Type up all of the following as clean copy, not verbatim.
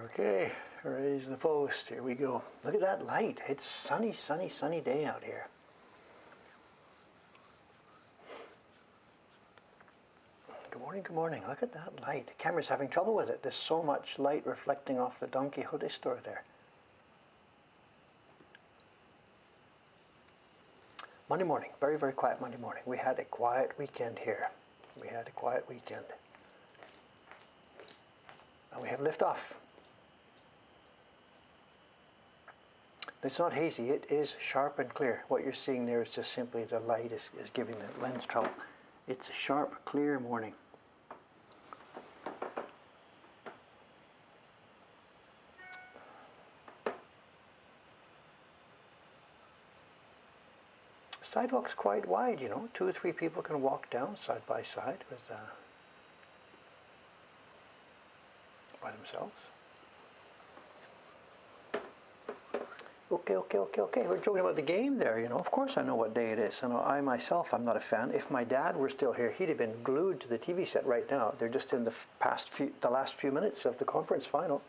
Okay, raise the post. Here we go. Look at that light. It's sunny, sunny, sunny day out here. Good morning, good morning. Look at that light. The camera's having trouble with it. There's so much light reflecting off the Don Quixote store there. Monday morning, very, very quiet Monday morning. We had a quiet weekend here. We had a quiet weekend. And we have liftoff. It's not hazy, it is sharp and clear. What you're seeing there is just simply the light is giving the lens trouble. It's a sharp, clear morning. Sidewalk's quite wide, you know. 2 or 3 people can walk down side by side with by themselves. Okay. We're joking about the game there, you know. Of course I know what day it is. And I myself, I'm not a fan. If my dad were still here, he'd have been glued to the TV set right now. They're just in the last few minutes of the conference final.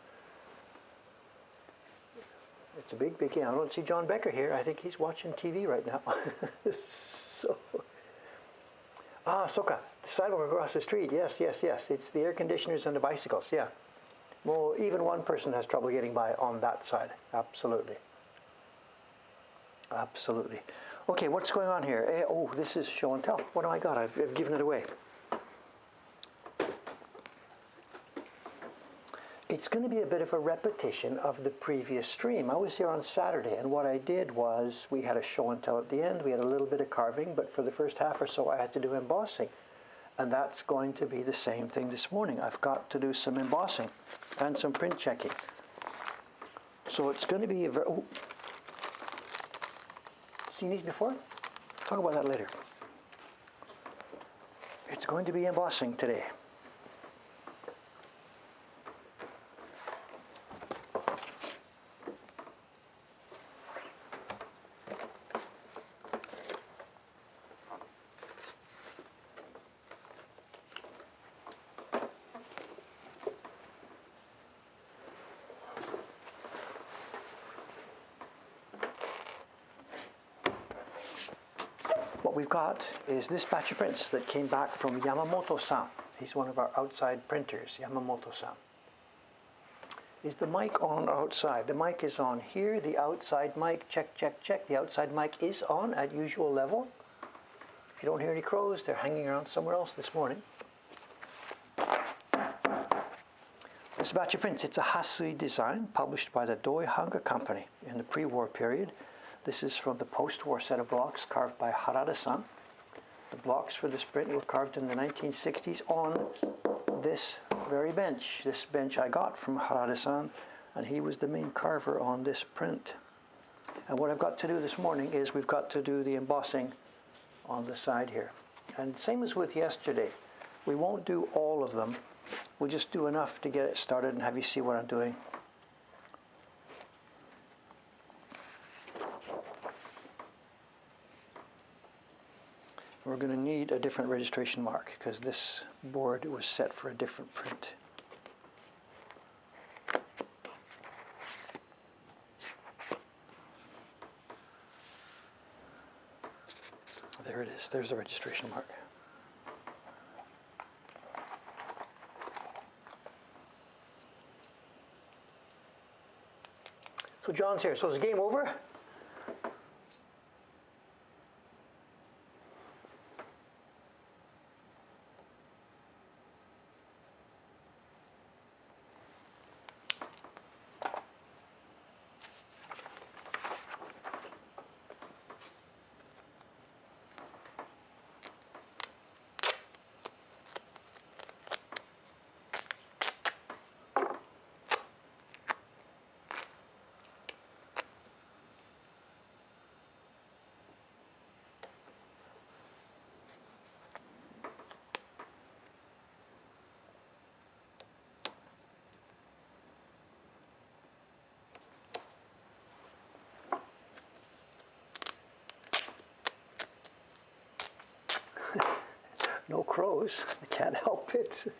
It's a big game. I don't see John Becker here. I think he's watching TV right now. Soka, the sidewalk across the street. Yes. It's the air conditioners and the bicycles. Yeah. Well, even one person has trouble getting by on that side. Absolutely. Okay, what's going on here? Oh, this is show and tell. What do I got? I've given it away. It's going to be a bit of a repetition of the previous stream. I was here on Saturday, and what I did was we had a show and tell at the end. We had a little bit of carving, but for the first half or so I had to do embossing. And that's going to be the same thing this morning. I've got to do some embossing and some print checking. So it's going to be a very... Oh. Seen these before? Talk about that later. It's going to be embossing today. What we've got is this batch of prints that came back from Yamamoto-san. He's one of our outside printers, Yamamoto-san. Is the mic on outside? The mic is on here. The outside mic, check. The outside mic is on at usual level. If you don't hear any crows, they're hanging around somewhere else this morning. This batch of prints, it's a Hasui design published by the Doi Hanga Company in the pre-war period. This is from the post-war set of blocks carved by Harada-san. The blocks for this print were carved in the 1960s on this very bench. This bench I got from Harada-san, and he was the main carver on this print. And what I've got to do this morning is we've got to do the embossing on the side here. And same as with yesterday, we won't do all of them. We'll just do enough to get it started and have you see what I'm doing. We're going to need a different registration mark because this board was set for a different print. There it is. There's the registration mark. So John's here. So is the game over? No crows. I can't help it.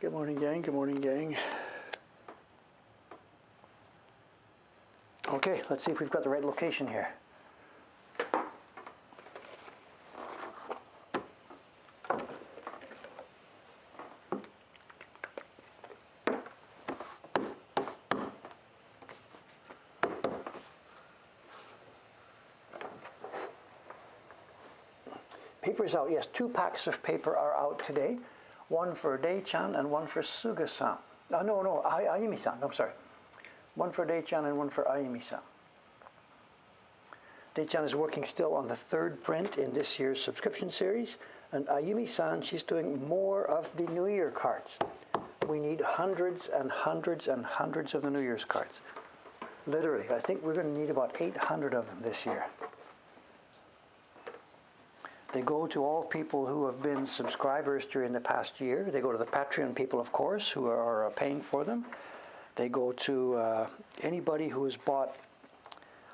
Good morning, gang. Good morning, gang. Okay, let's see if we've got the right location here. Paper's out, yes. 2 packs of paper are out today. One for Dei-chan and one for Suga-san. No, Ayumi-san, I'm sorry. One for Dei-chan and one for Ayumi-san. Dei-chan is working still on the 3rd print in this year's subscription series. And Ayumi-san, she's doing more of the New Year cards. We need hundreds and hundreds and hundreds of the New Year's cards. Literally, I think we're going to need about 800 of them this year. They go to all people who have been subscribers during the past year. They go to the Patreon people, of course, who are paying for them. They go to anybody who has bought,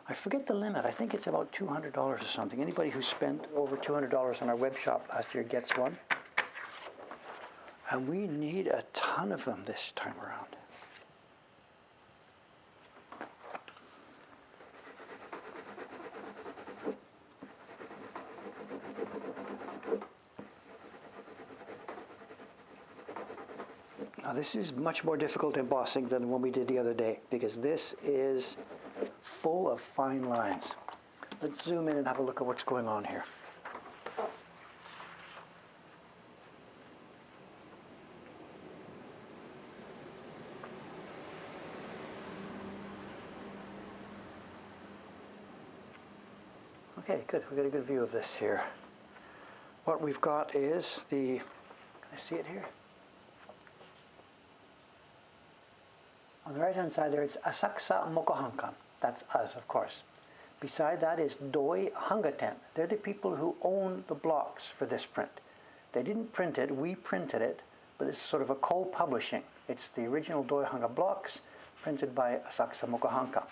I forget the limit, I think it's about $200 or something. Anybody who spent over $200 on our web shop last year gets one. And we need a ton of them this time around. Now this is much more difficult embossing than the one we did the other day because this is full of fine lines. Let's zoom in and have a look at what's going on here. Okay, good. We've got a good view of this here. What we've got is the, can I see it here? On the right-hand side there, it's Asakusa Mokohankan. That's us, of course. Beside that is Doi Hangaten. They're the people who own the blocks for this print. They didn't print it, we printed it, but it's sort of a co-publishing. It's the original Doi Hanga blocks printed by Asakusa Mokohankan.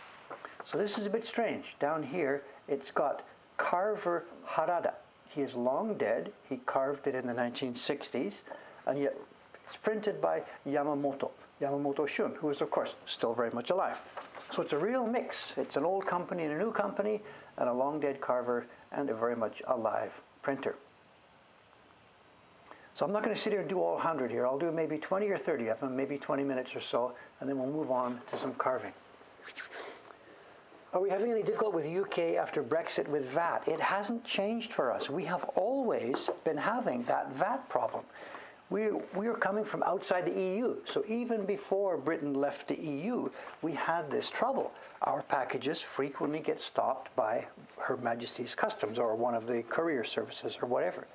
So this is a bit strange. Down here, it's got carver Harada. He is long dead. He carved it in the 1960s, and yet it's printed by Yamamoto Shun, who is, of course, still very much alive. So it's a real mix. It's an old company and a new company, and a long-dead carver and a very much alive printer. So I'm not going to sit here and do all 100 here. I'll do maybe 20 or 30 of them, maybe 20 minutes or so, and then we'll move on to some carving. Are we having any difficulty with the UK after Brexit with VAT? It hasn't changed for us. We have always been having that VAT problem. We are coming from outside the EU, so even before Britain left the EU, we had this trouble. Our packages frequently get stopped by Her Majesty's Customs or one of the courier services or whatever.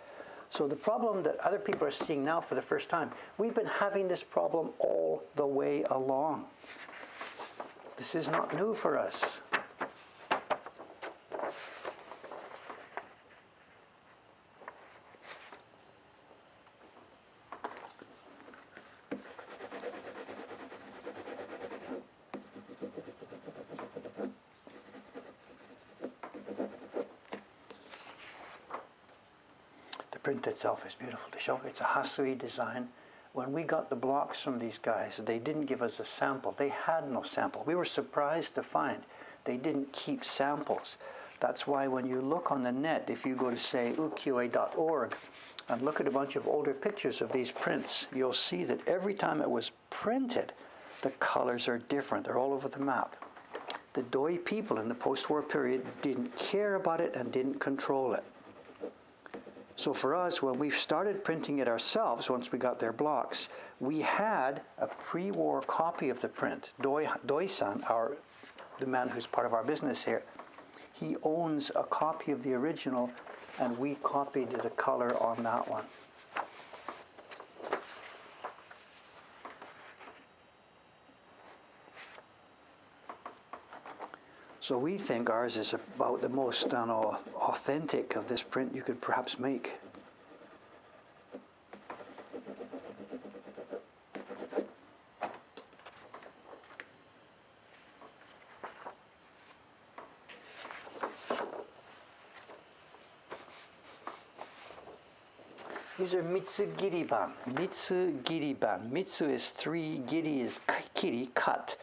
So the problem that other people are seeing now for the first time, we've been having this problem all the way along. This is not new for us. The print itself is beautiful to show. It's a Hasui design. When we got the blocks from these guys, they didn't give us a sample. They had no sample. We were surprised to find they didn't keep samples. That's why when you look on the net, if you go to, say, ukiyo-e.org and look at a bunch of older pictures of these prints, you'll see that every time it was printed, the colors are different. They're all over the map. The Doi people in the post-war period didn't care about it and didn't control it. So for us, when we started printing it ourselves, once we got their blocks, we had a pre-war copy of the print. Doi-san, the man who's part of our business here, he owns a copy of the original, and we copied the color on that one. So we think ours is about the most authentic of this print you could perhaps make. These are mitsugiriban. Mitsugiriban. Mitsu is 3, giri is kiri, cut.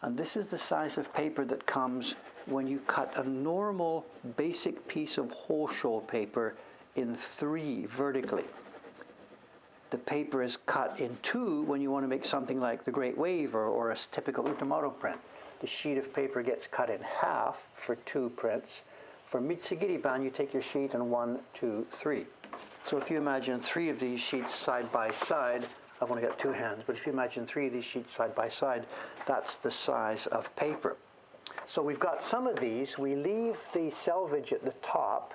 And this is the size of paper that comes when you cut a normal basic piece of whole show paper in 3 vertically. The paper is cut in 2 when you want to make something like the Great Wave or a typical Utamoto print. The sheet of paper gets cut in half for 2 prints. For Mitsugiriban, you take your sheet in 1, 2, 3. So if you imagine 3 of these sheets side by side, I've only got 2 hands, but if you imagine 3 of these sheets side by side, that's the size of paper. So we've got some of these. We leave the selvage at the top.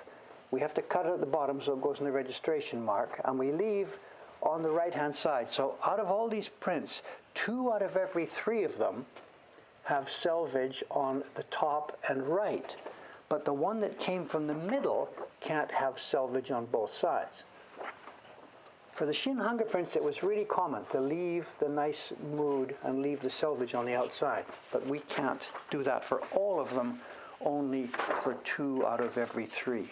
We have to cut it at the bottom so it goes in the registration mark, and we leave on the right-hand side. So out of all these prints, 2 out of every 3 of them have selvage on the top and right. But the one that came from the middle can't have selvage on both sides. For the Shin Hunger prints, it was really common to leave the nice mood and leave the selvage on the outside. But we can't do that for all of them, only for 2 out of every 3.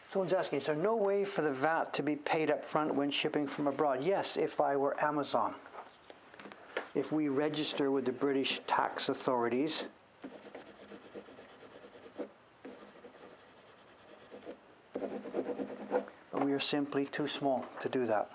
Someone's asking, is there no way for the VAT to be paid up front when shipping from abroad? Yes, if I were Amazon. If we register with the British tax authorities, but we are simply too small to do that.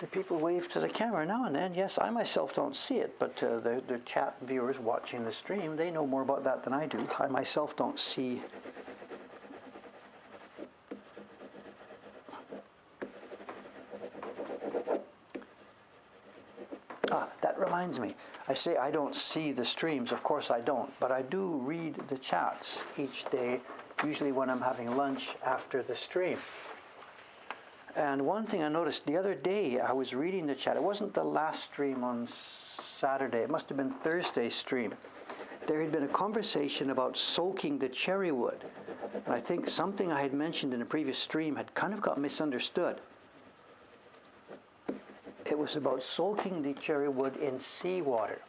Do people wave to the camera now and then? Yes, I myself don't see it, but the chat viewers watching the stream, they know more about that than I do. I myself don't see. That reminds me. I say I don't see the streams. Of course I don't, but I do read the chats each day, usually when I'm having lunch after the stream. And one thing I noticed the other day, I was reading the chat. It wasn't the last stream on Saturday. It must have been Thursday's stream. There had been a conversation about soaking the cherry wood. And I think something I had mentioned in a previous stream had kind of got misunderstood. It was about soaking the cherry wood in seawater.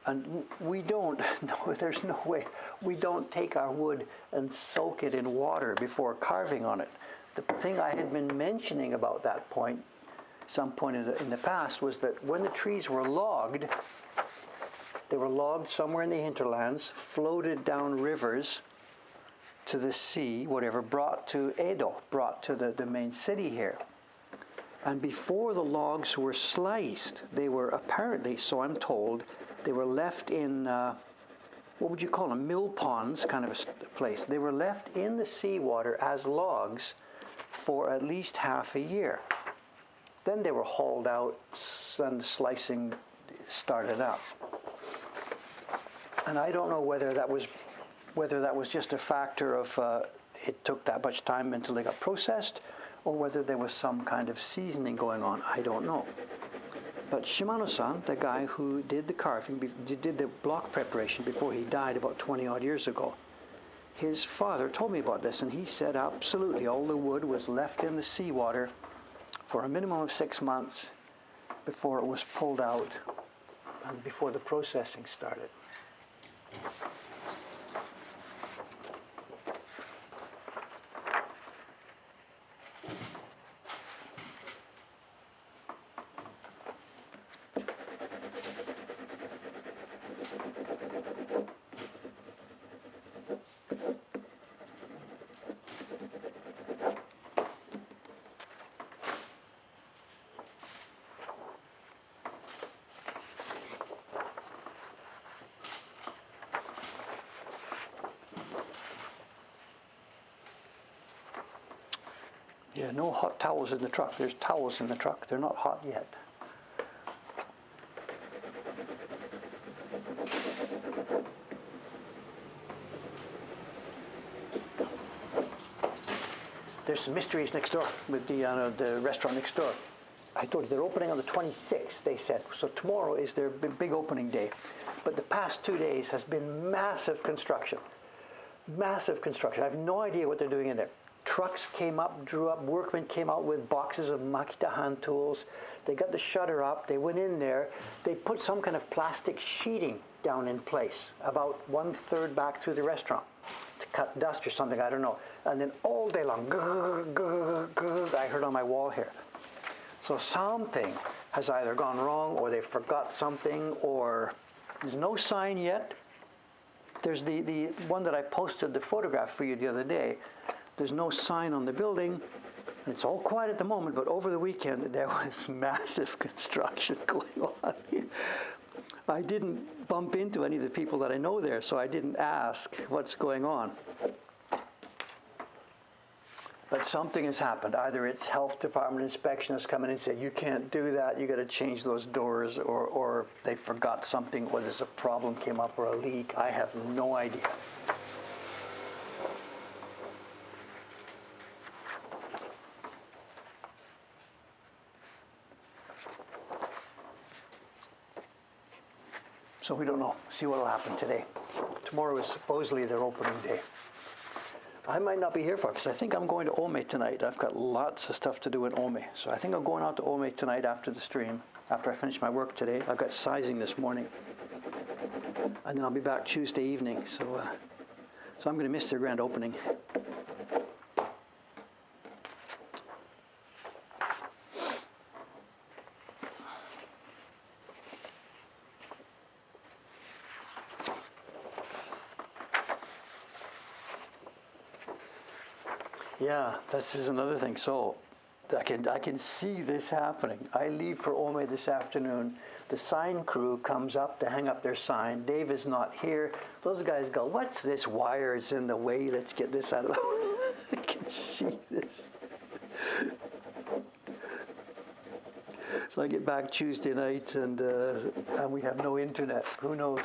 And we don't, no, there's no way, we don't take our wood and soak it in water before carving on it. The thing I had been mentioning about that point, some point in the past, was that when the trees were logged, they were logged somewhere in the hinterlands, floated down rivers to the sea, whatever, brought to Edo, brought to the main city here. And before the logs were sliced, they were apparently, so I'm told, they were left in, what would you call them, mill ponds kind of a place. They were left in the seawater as logs for at least half a year. Then they were hauled out and slicing started up. And I don't know whether that was just a factor of it took that much time until they got processed, or whether there was some kind of seasoning going on. I don't know. But Shimano-san, the guy who did the carving, did the block preparation before he died about 20 odd years ago, his father told me about this, and he said absolutely all the wood was left in the seawater for a minimum of 6 months before it was pulled out and before the processing started. Yeah, no hot towels in the truck. There's towels in the truck. They're not hot yet. There's some mysteries next door with the restaurant next door. I told you they're opening on the 26th, they said. So tomorrow is their big opening day. But the past 2 days has been massive construction. Massive construction. I have no idea what they're doing in there. Trucks came up, drew up, workmen came out with boxes of Makita hand tools. They got the shutter up, they went in there, they put some kind of plastic sheeting down in place, about 1/3 back through the restaurant, to cut dust or something, I don't know. And then all day long, I heard on my wall here. So something has either gone wrong, or they forgot something, or there's no sign yet. There's the one that I posted the photograph for you the other day. There's no sign on the building. It's all quiet at the moment, but over the weekend there was massive construction going on. I didn't bump into any of the people that I know there, so I didn't ask what's going on. But something has happened. Either it's health department inspection has come in and said, you can't do that, you got to change those doors, or they forgot something, or there's a problem came up, or a leak. I have no idea. So we don't know. See what will happen today. Tomorrow is supposedly their opening day. I might not be here for it, because I think I'm going to Ome tonight. I've got lots of stuff to do in Ome. So I think I'm going out to Ome tonight after the stream, after I finish my work today. I've got sizing this morning. And then I'll be back Tuesday evening. So I'm going to miss their grand opening. Yeah, this is another thing. So I can see this happening. I leave for Ome this afternoon. The sign crew comes up to hang up their sign. Dave is not here. Those guys go, what's this wire? It's in the way. Let's get this out of the way. I can see this. So I get back Tuesday night and we have no internet. Who knows?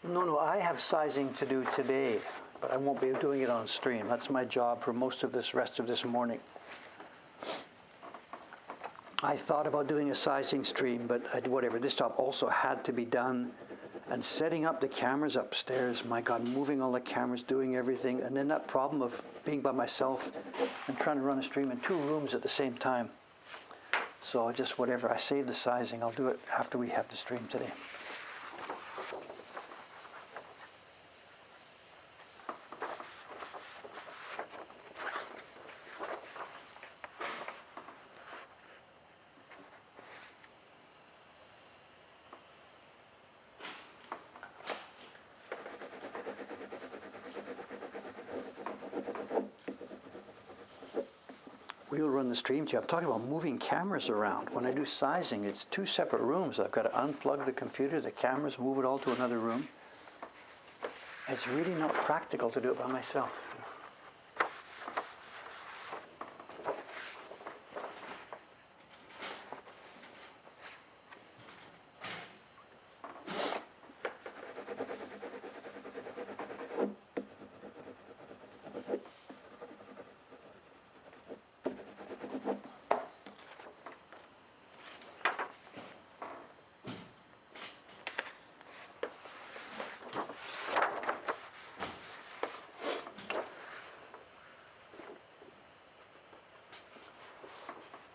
No, I have sizing to do today, but I won't be doing it on stream. That's my job for most of this rest of this morning. I thought about doing a sizing stream, but whatever. This job also had to be done. And setting up the cameras upstairs, my God, moving all the cameras, doing everything. And then that problem of being by myself and trying to run a stream in 2 rooms at the same time. So just whatever. I saved the sizing. I'll do it after we have the stream today. We'll run the stream to you. I'm talking about moving cameras around. When I do sizing, it's 2 separate rooms. I've got to unplug the computer, the cameras, move it all to another room. It's really not practical to do it by myself.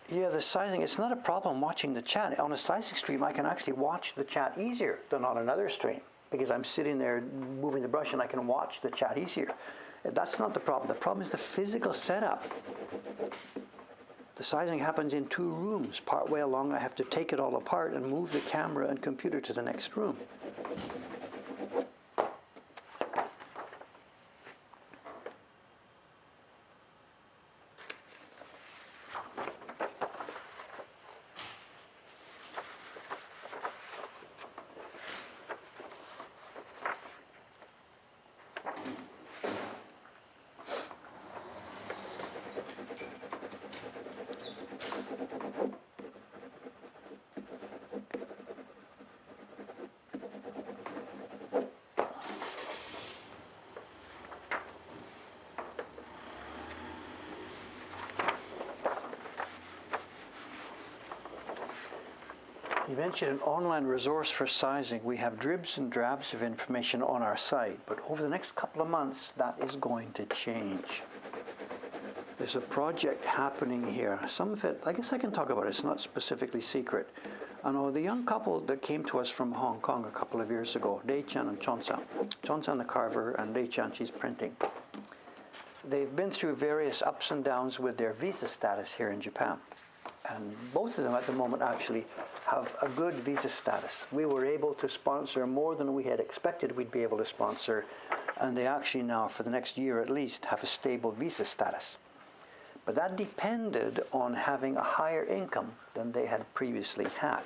Yeah, the sizing, it's not a problem watching the chat. On a sizing stream, I can actually watch the chat easier than on another stream because I'm sitting there moving the brush and I can watch the chat easier. That's not the problem. The problem is the physical setup. The sizing happens in 2 rooms. Part way along, I have to take it all apart and move the camera and computer to the next room. You mentioned an online resource for sizing. We have dribs and drabs of information on our site, but over the next couple of months, that is going to change. There's a project happening here. Some of it, I guess I can talk about it. It's not specifically secret. I know the young couple that came to us from Hong Kong a couple of years ago, Dei-chan and Chon-san. Chon-san the carver and Dei-chan, she's printing. They've been through various ups and downs with their visa status here in Japan. And both of them at the moment actually have a good visa status. We were able to sponsor more than we had expected we'd be able to sponsor, and they actually now, for the next year at least, have a stable visa status. But that depended on having a higher income than they had previously had.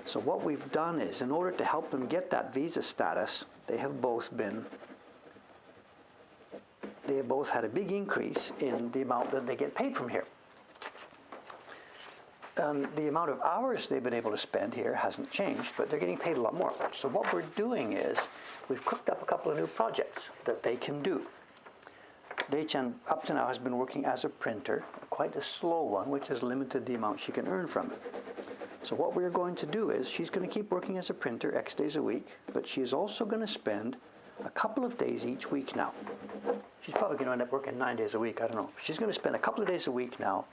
So what we've done is, in order to help them get that visa status, they have both had a big increase in the amount that they get paid from here. And the amount of hours they've been able to spend here hasn't changed, but they're getting paid a lot more. So what we're doing is, we've cooked up a couple of new projects that they can do. Dei-chan, up to now, has been working as a printer, quite a slow one, which has limited the amount she can earn from it. So what we're going to do is, she's going to keep working as a printer X days a week, but she is also going to spend a couple of days each week now. She's probably going to end up working 9 days a week, I don't know. She's going to spend a couple of days a week now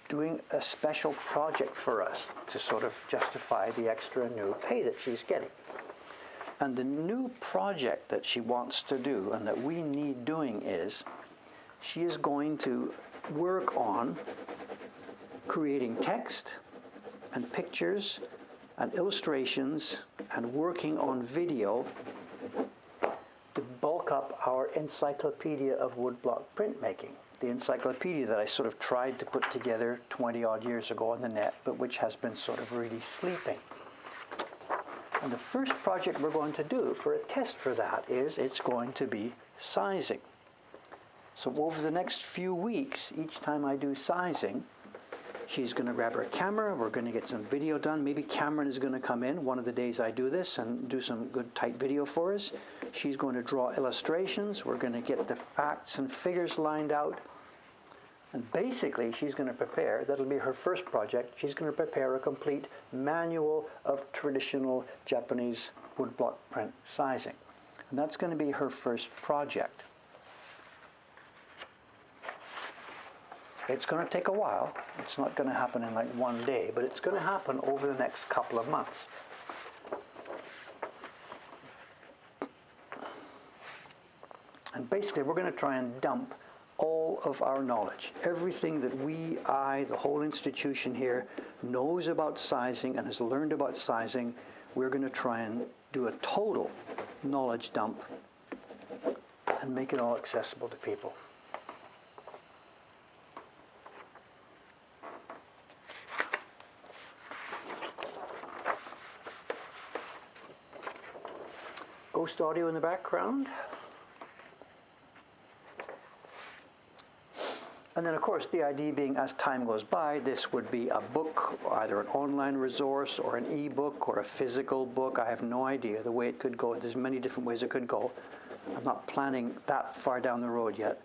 doing a special project for us to sort of justify the extra new pay that she's getting. And the new project that she wants to do and that we need doing is, she is going to work on creating text and pictures and illustrations and working on video to bulk up our encyclopedia of woodblock printmaking. The encyclopedia that I sort of tried to put together 20 odd years ago on the net, but which has been sort of really sleeping. And the first project we're going to do for a test for that is, it's going to be sizing. So over the next few weeks, each time I do sizing, she's going to grab her camera, we're going to get some video done. Maybe Cameron is going to come in one of the days I do this and do some good tight video for us. She's going to draw illustrations. We're going to get the facts and figures lined out. And basically, she's going to prepare, that'll be her first project, she's going to prepare a complete manual of traditional Japanese woodblock print sizing. And that's going to be her first project. It's going to take a while. It's not going to happen in like one day, but it's going to happen over the next couple of months. And basically, we're going to try and dump all of our knowledge. Everything that the whole institution here, knows about sizing and has learned about sizing, we're going to try and do a total knowledge dump and make it all accessible to people. Ghost audio in the background. And then, of course, the idea being, as time goes by, this would be a book, either an online resource or an e-book or a physical book. I have no idea the way it could go. There's many different ways it could go. I'm not planning that far down the road yet.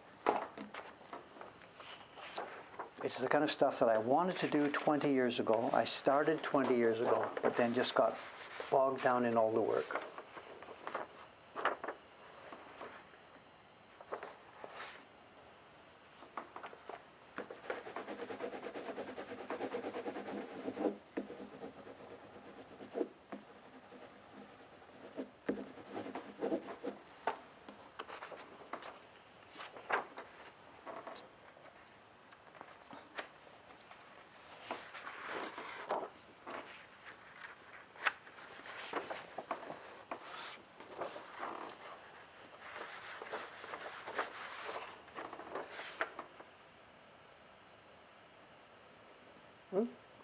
It's the kind of stuff that I wanted to do 20 years ago. I started 20 years ago, but then just got bogged down in all the work.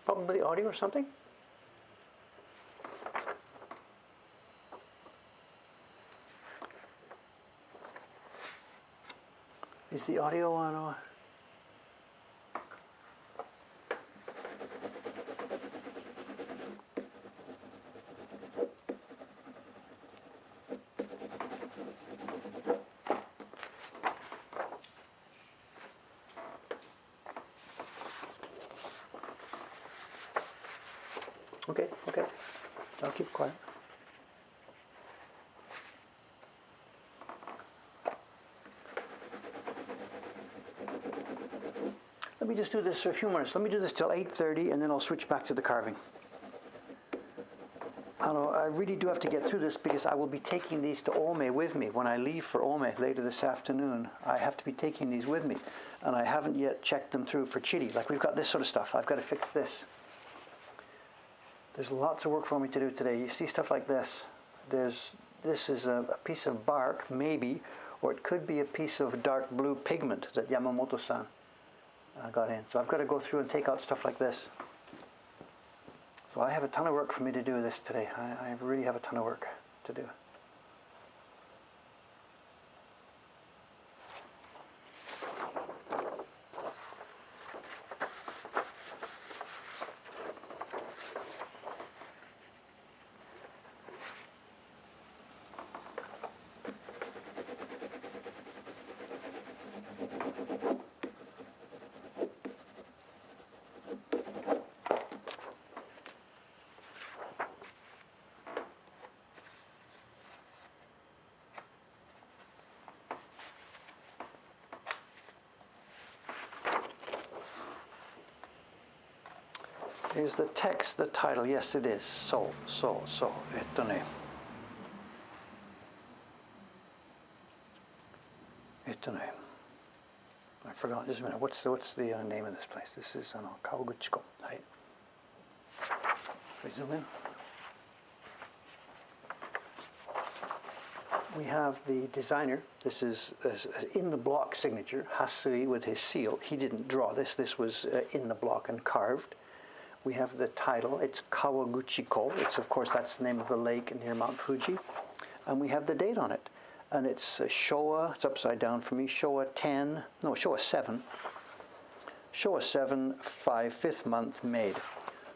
Probably audio or something? Is the audio on? Okay, okay. I'll keep quiet. Let me just do this for a few minutes. Let me do this till 8:30 and then I'll switch back to the carving. I really do have to get through this because I will be taking these to Ome with me. When I leave for Ome later this afternoon, I have to be taking these with me. And I haven't yet checked them through for chili. Like we've got this sort of stuff. I've got to fix this. There's lots of work for me to do today. You see stuff like this. This is a piece of bark, maybe, or it could be a piece of dark blue pigment that Yamamoto-san got in. So I've got to go through and take out stuff like this. So I have a ton of work for me to do this today. I really have a ton of work to do. Is the text the title? Yes, it is. So. I forgot. Just a minute. What's the name of this place? This is Kawaguchiko. Right. We zoom in. We have the designer. This is in the block signature. Hasui with his seal. He didn't draw this. This was in the block and carved. We have the title. It's Kawaguchiko. It's, of course, that's the name of the lake near Mount Fuji. And we have the date on it. And it's Showa, it's upside down for me, Showa 7. Showa 7, 5th month made.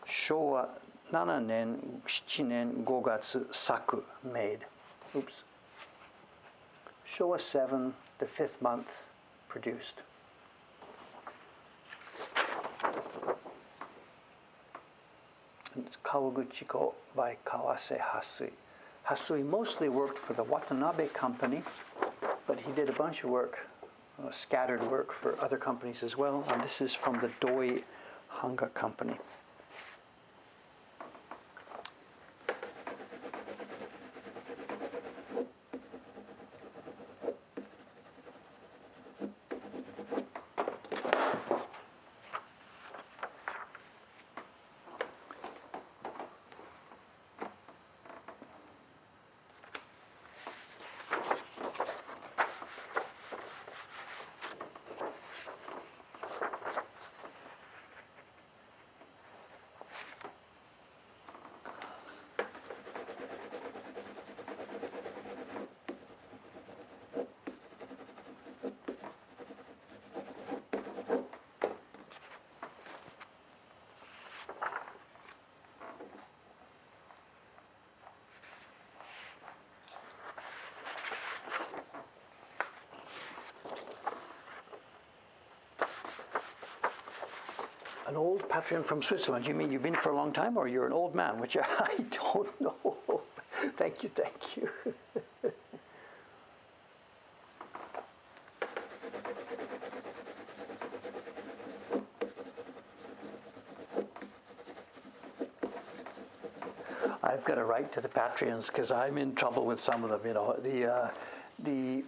Showa 7年 7年 5月 saku made. Oops. Showa 7, the 5th month produced. It's Kawaguchiko by Kawase Hasui. Hasui mostly worked for the Watanabe company, but he did a bunch of work, scattered work for other companies as well. And this is from the Doi Hanga company. An old Patreon from Switzerland. You mean you've been for a long time, or you're an old man? Which I don't know. Thank you. I've got to write to the Patreons because I'm in trouble with some of them. You know, the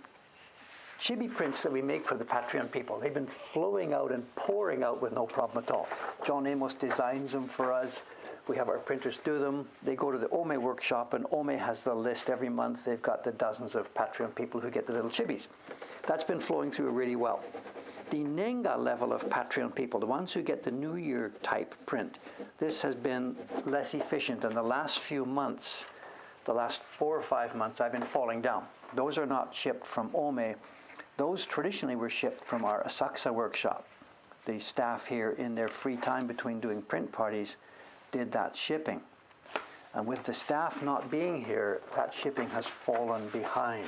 chibi prints that we make for the Patreon people, they've been flowing out and pouring out with no problem at all. John Amos designs them for us. We have our printers do them. They go to the Ome workshop, and Ome has the list every month. They've got the dozens of Patreon people who get the little chibis. That's been flowing through really well. The Nenga level of Patreon people, the ones who get the New Year type print, this has been less efficient. In the last few months, the last 4 or 5 months, I've been falling down. Those are not shipped from Ome. Those traditionally were shipped from our Asakusa workshop. The staff here, in their free time between doing print parties, did that shipping. And with the staff not being here, that shipping has fallen behind.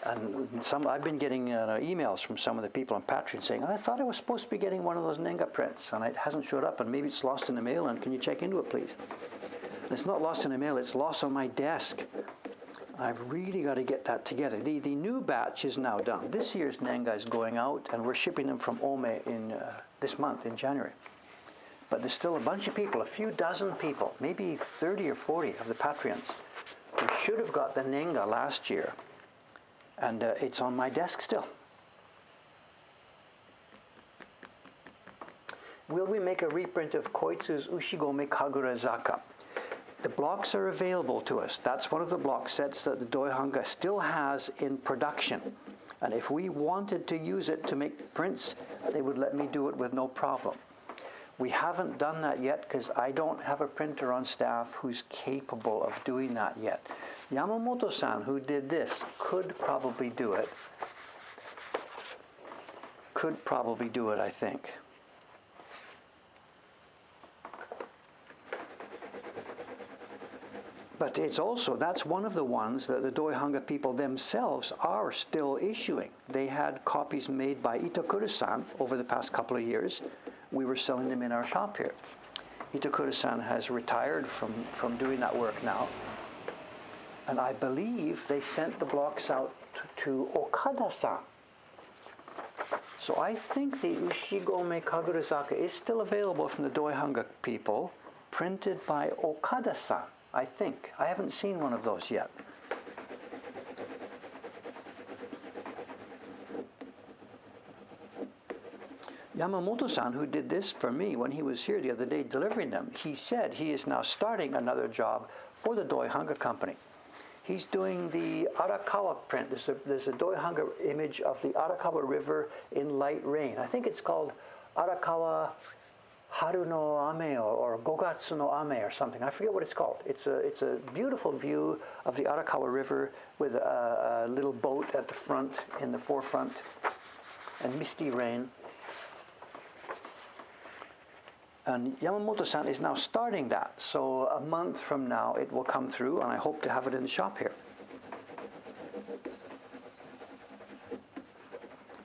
And I've been getting emails from some of the people on Patreon saying, I thought I was supposed to be getting one of those Nenga prints, and it hasn't showed up, and maybe it's lost in the mail, and can you check into it, please? It's not lost in the mail, it's lost on my desk. I've really got to get that together. The new batch is now done. This year's Nenga is going out, and we're shipping them from Ome in this month, in January. But there's still a bunch of people, a few dozen people, maybe 30 or 40 of the Patreons, who should have got the Nenga last year. And it's on my desk still. Will we make a reprint of Koitsu's Ushigo Mekagurazaka? The blocks are available to us. That's one of the block sets that the Doihanga still has in production. And if we wanted to use it to make prints, they would let me do it with no problem. We haven't done that yet because I don't have a printer on staff who's capable of doing that yet. Yamamoto-san, who did this, could probably do it. Could probably do it, I think. But it's also, that's one of the ones that the Doihanga people themselves are still issuing. They had copies made by Itakura-san over the past couple of years. We were selling them in our shop here. Itakura-san has retired from doing that work now. And I believe they sent the blocks out to Okada-san. So I think the Ushigo Mekagurazaka is still available from the Doihanga people, printed by Okada-san. I think. I haven't seen one of those yet. Yamamoto-san, who did this for me when he was here the other day delivering them, he said he is now starting another job for the Doihanga company. He's doing the Arakawa print. There's a Doihanga image of the Arakawa River in light rain. I think it's called Arakawa Haru no Ame or Gogatsu no Ame or something. I forget what it's called. It's a beautiful view of the Arakawa River with a little boat at the front, in the forefront, and misty rain. And Yamamoto-san is now starting that. So a month from now it will come through, and I hope to have it in the shop here.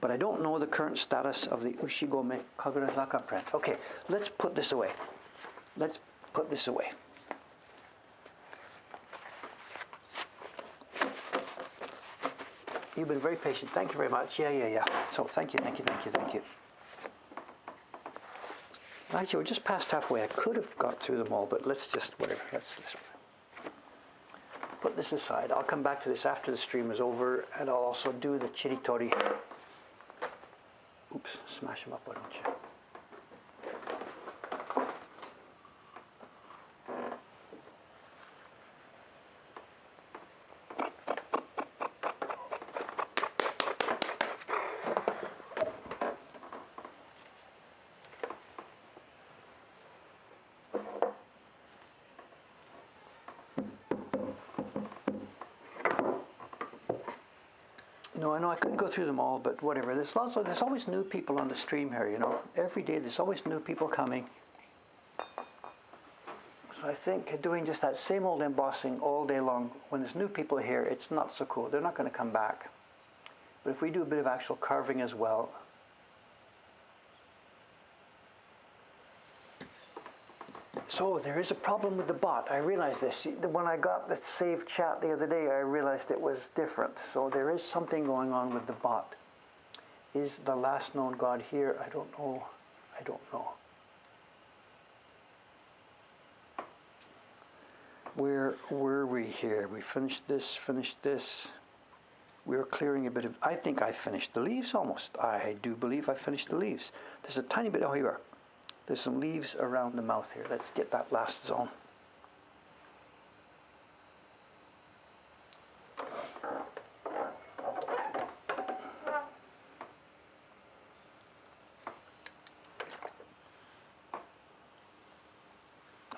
But I don't know the current status of the Ushigo Mekagurazaka print. Okay, let's put this away. Let's put this away. You've been very patient. Thank you very much. Yeah. So thank you. Actually, we're just past halfway. I could have got through them all, but let's just, whatever. Let's put this aside. I'll come back to this after the stream is over, and I'll also do the chiritori. Oops, smash them up, why don't you? No, I know I couldn't go through them all, but whatever. There's always new people on the stream here, you know. Every day there's always new people coming. So I think doing just that same old embossing all day long, when there's new people here, it's not so cool. They're not going to come back. But if we do a bit of actual carving as well. So there is a problem with the bot. I realized this. When I got the saved chat the other day, I realized it was different. So there is something going on with the bot. Is the last known god here? I don't know. Where were we here? We finished this. We were clearing a bit of, I think I finished the leaves almost. I do believe I finished the leaves. There's a tiny bit, oh here we are. There's some leaves around the mouth here. Let's get that last zone.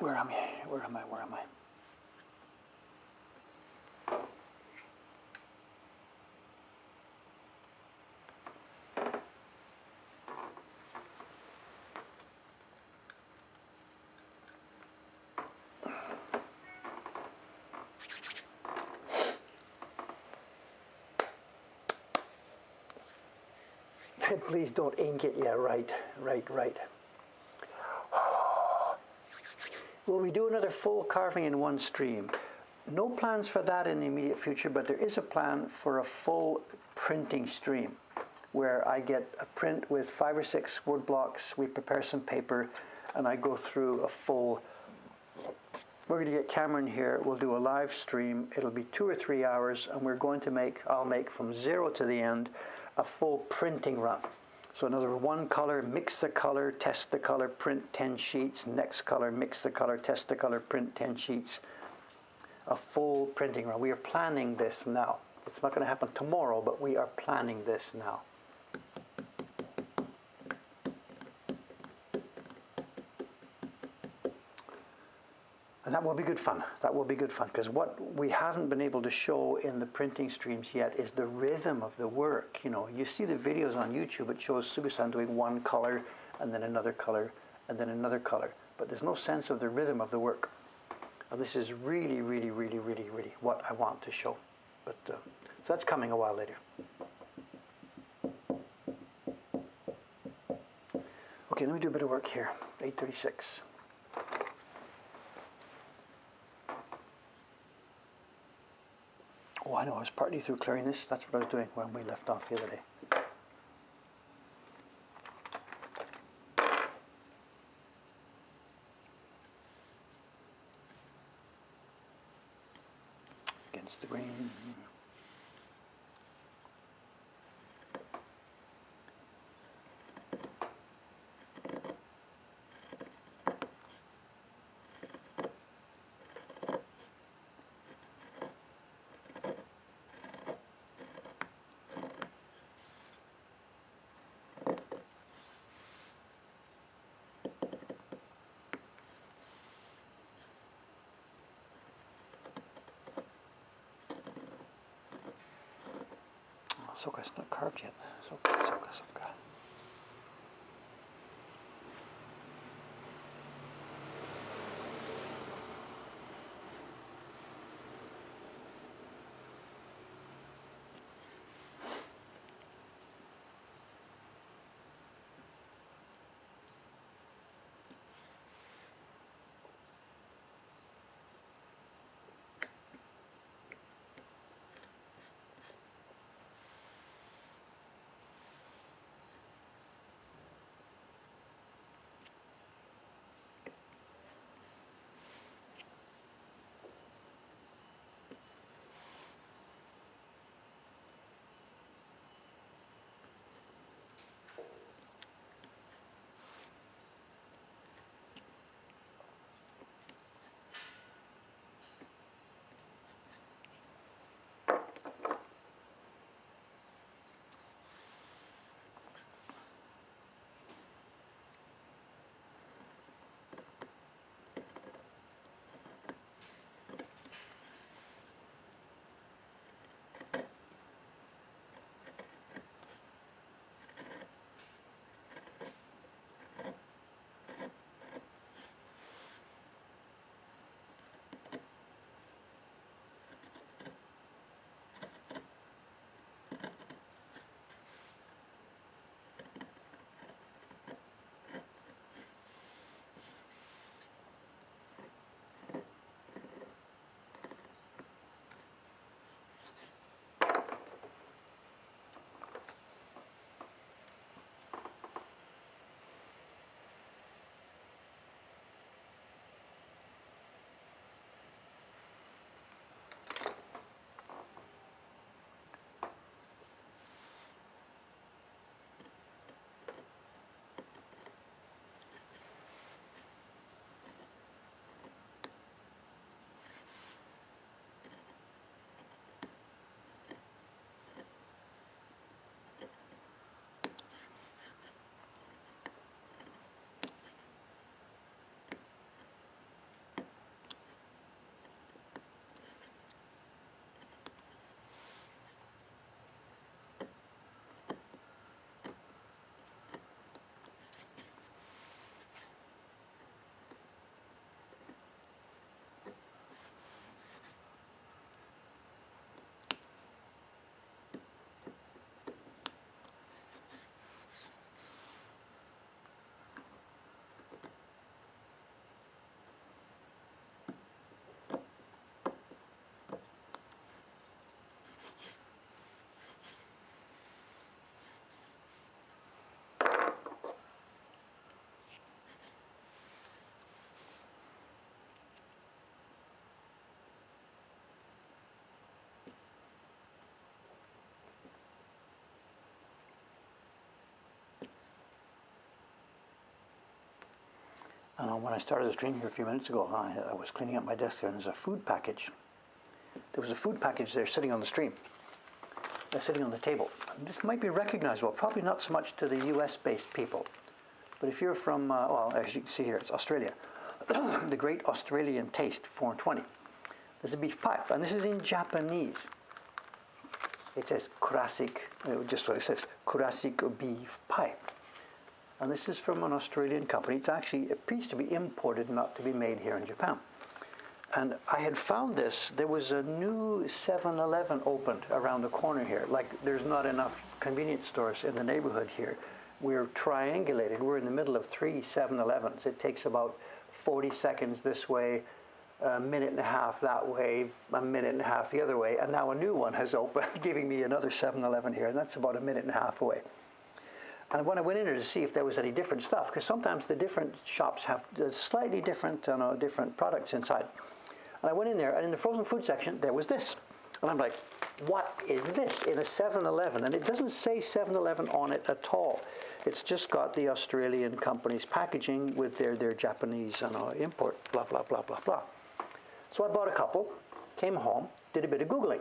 Where am I? Please don't ink it. Yeah, right. Will we do another full carving in one stream? No plans for that in the immediate future, but there is a plan for a full printing stream where I get a print with 5 or 6 wood blocks, we prepare some paper, and I go through a full. We're going to get Cameron here, we'll do a live stream, it'll be 2 or 3 hours, and I'll make from zero to the end a full printing run. So another one color, mix the color, test the color, print 10 sheets, next color, mix the color, test the color, print 10 sheets. A full printing run. We are planning this now. It's not going to happen tomorrow, but we are planning this now. And that will be good fun. That will be good fun, because what we haven't been able to show in the printing streams yet is the rhythm of the work. You know, you see the videos on YouTube, it shows Sugu-san doing one color, and then another color, and then another color. But there's no sense of the rhythm of the work. And this is really, really, really, really, really what I want to show. But so that's coming a while later. Okay, let me do a bit of work here. 8:36. Oh, I know, I was partly through clearing this. That's what I was doing when we left off the other day. Against the grain. Soka, it's not carved yet. Soka, soka, soka. And when I started the stream here a few minutes ago, I was cleaning up my desk there, and there's a food package. There was a food package there sitting on the stream. They're sitting on the table. This might be recognizable, probably not so much to the US-based people. But if you're from, well, as you can see here, it's Australia. The Great Australian Taste, 420. There's a beef pie, and this is in Japanese. It says just what it says, Kurasiko Beef Pie. And this is from an Australian company. It's actually, it appears to be imported, not to be made here in Japan. And I had found this, there was a new 7-Eleven opened around the corner here. Like, there's not enough convenience stores in the neighborhood here. We're triangulated. We're in the middle of 3 7-Elevens. It takes about 40 seconds this way, a minute and a half that way, a minute and a half the other way, and now a new one has opened, giving me another 7-Eleven here, and that's about a minute and a half away. And when I went in there to see if there was any different stuff, because sometimes the different shops have slightly different, different products inside. And I went in there, and in the frozen food section, there was this. And I'm like, what is this in a 7-Eleven? And it doesn't say 7-Eleven on it at all. It's just got the Australian company's packaging with their Japanese import, blah, blah, blah, blah, blah. So I bought a couple, came home, did a bit of Googling.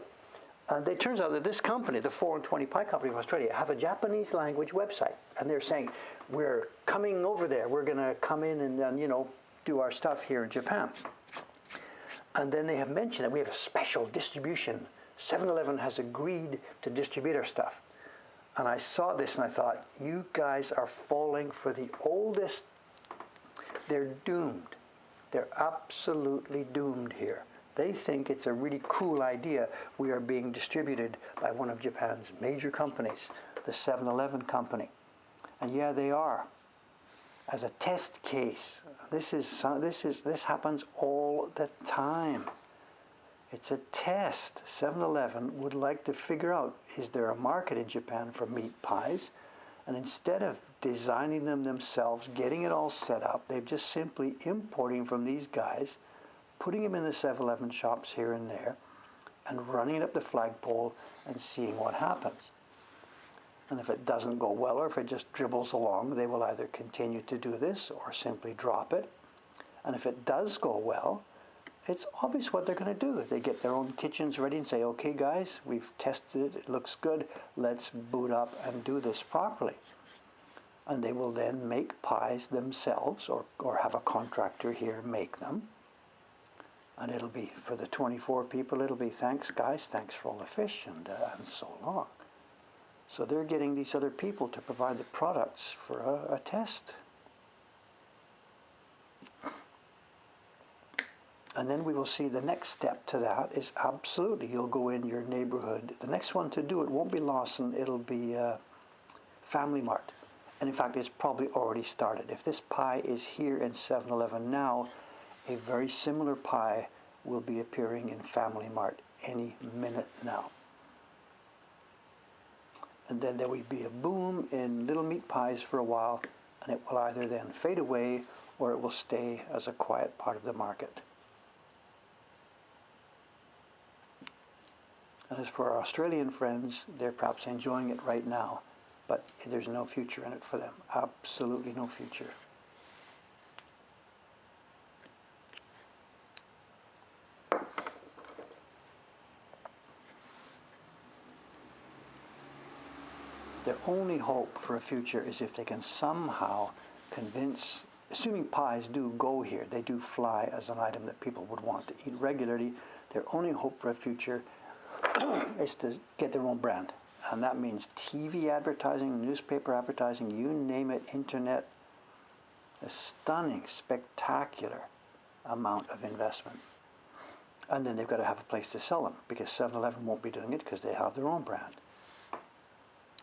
And it turns out that this company, the 420 Pie Company of Australia, have a Japanese language website. And they're saying, we're coming over there. We're going to come in and do our stuff here in Japan. And then they have mentioned that we have a special distribution. 7-Eleven has agreed to distribute our stuff. And I saw this and I thought, you guys are falling for the oldest. They're doomed. They're absolutely doomed here. They think it's a really cool idea. We are being distributed by one of Japan's major companies, the 7-Eleven company. And yeah, they are. As a test case, this happens all the time. It's a test. 7-Eleven would like to figure out, is there a market in Japan for meat pies? And instead of designing them themselves, getting it all set up, they're just simply importing from these guys, putting them in the 7-Eleven shops here and there, and running it up the flagpole and seeing what happens. And if it doesn't go well, or if it just dribbles along, they will either continue to do this or simply drop it. And if it does go well, it's obvious what they're going to do. They get their own kitchens ready and say, okay guys, we've tested it, it looks good, let's boot up and do this properly. And they will then make pies themselves, or have a contractor here make them. And it'll be, for the 24 people, it'll be, thanks guys, thanks for all the fish, and so long. So they're getting these other people to provide the products for a test. And then we will see the next step to that is absolutely, you'll go in your neighborhood. The next one to do it won't be Lawson, it'll be Family Mart. And in fact, it's probably already started. If this pie is here in 7-Eleven now, a very similar pie will be appearing in Family Mart any minute now. And then there will be a boom in little meat pies for a while, and it will either then fade away or it will stay as a quiet part of the market. And as for our Australian friends, they're perhaps enjoying it right now, but there's no future in it for them. Absolutely no future. Their only hope for a future is if they can somehow convince, assuming pies do go here, they do fly as an item that people would want to eat regularly, their only hope for a future is to get their own brand. And that means TV advertising, newspaper advertising, you name it, internet, a stunning, spectacular amount of investment. And then they've got to have a place to sell them, because 7-Eleven won't be doing it because they have their own brand.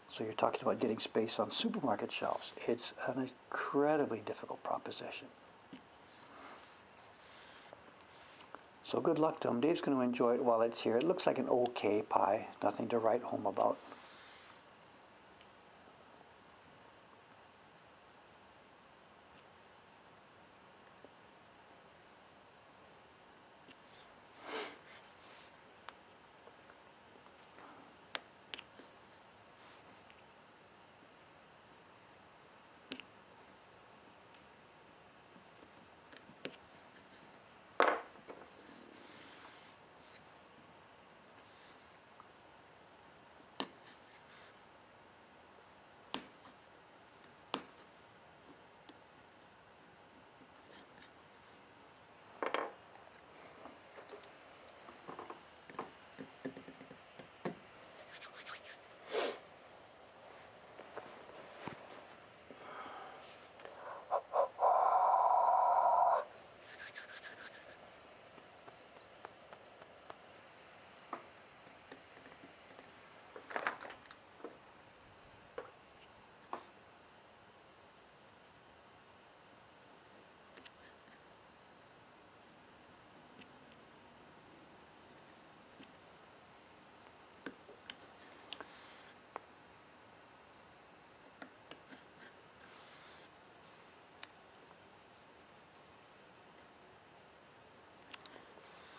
So you're talking about getting space on supermarket shelves. It's an incredibly difficult proposition. So good luck to him. Dave's going to enjoy it while it's here. It looks like an okay pie, nothing to write home about.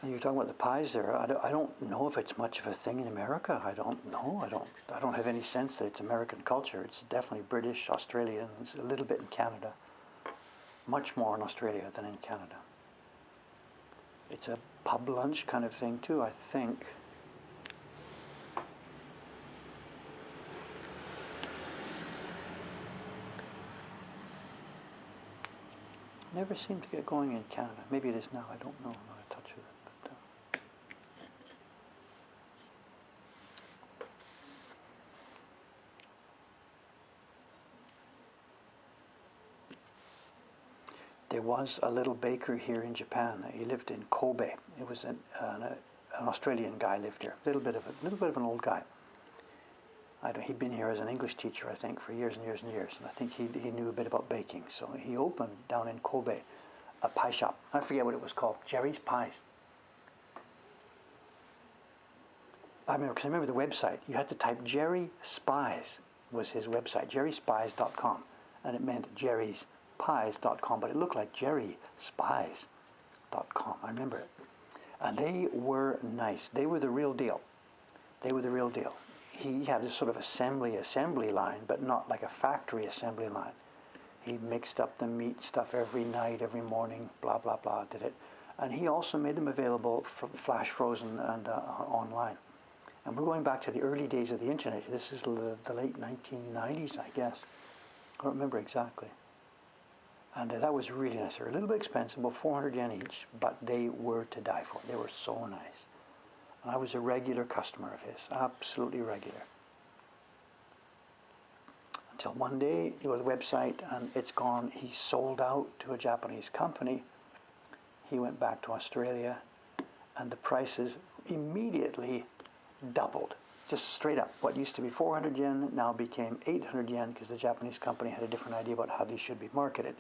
And you're talking about the pies there. I don't know if it's much of a thing in America. I don't know. I don't have any sense that it's American culture. It's definitely British, Australian, a little bit in Canada. Much more in Australia than in Canada. It's a pub lunch kind of thing too, I think. Never seemed to get going in Canada. Maybe it is now. I don't know. I'm not in touch with it. But, there was a little baker here in Japan. He lived in Kobe. It was an Australian guy lived here. A little bit of an old guy. He'd been here as an English teacher, I think, for years and years and years. And I think he knew a bit about baking. So he opened down in Kobe a pie shop. I forget what it was called. Jerry's Pies. I remember the website. You had to type Jerry Spies was his website, jerryspies.com. And it meant jerryspies.com, but it looked like jerryspies.com. I remember it. And they were nice. They were the real deal. They were the real deal. He had a sort of assembly line, but not like a factory assembly line. He mixed up the meat stuff every night, every morning, blah, blah, blah, did it. And he also made them available for flash frozen and online. And we're going back to the early days of the internet. This is the late 1990s, I guess. I don't remember exactly. And that was really nice. They were a little bit expensive, about 400 yen each, but they were to die for. They were so nice. And I was a regular customer of his, absolutely regular. Until one day, you go to the website and it's gone. He sold out to a Japanese company. He went back to Australia and the prices immediately doubled. Just straight up. What used to be 400 yen now became 800 yen because the Japanese company had a different idea about how these should be marketed.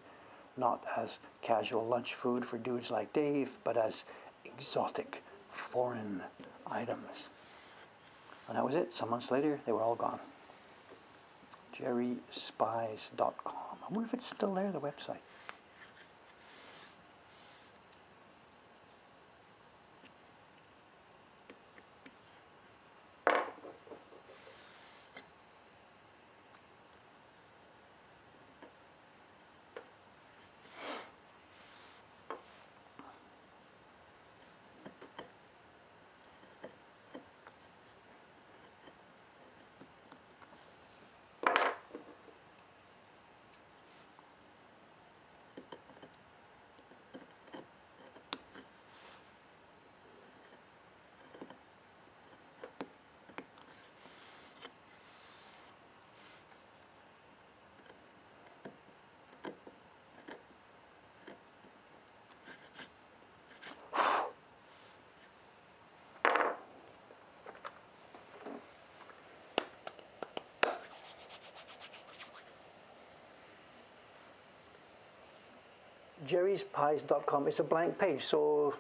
Not as casual lunch food for dudes like Dave, but as exotic foreign items. And that was it. Some months later, they were all gone. jerryspies.com. I wonder if it's still there, the website. jerryspies.com is a blank page, so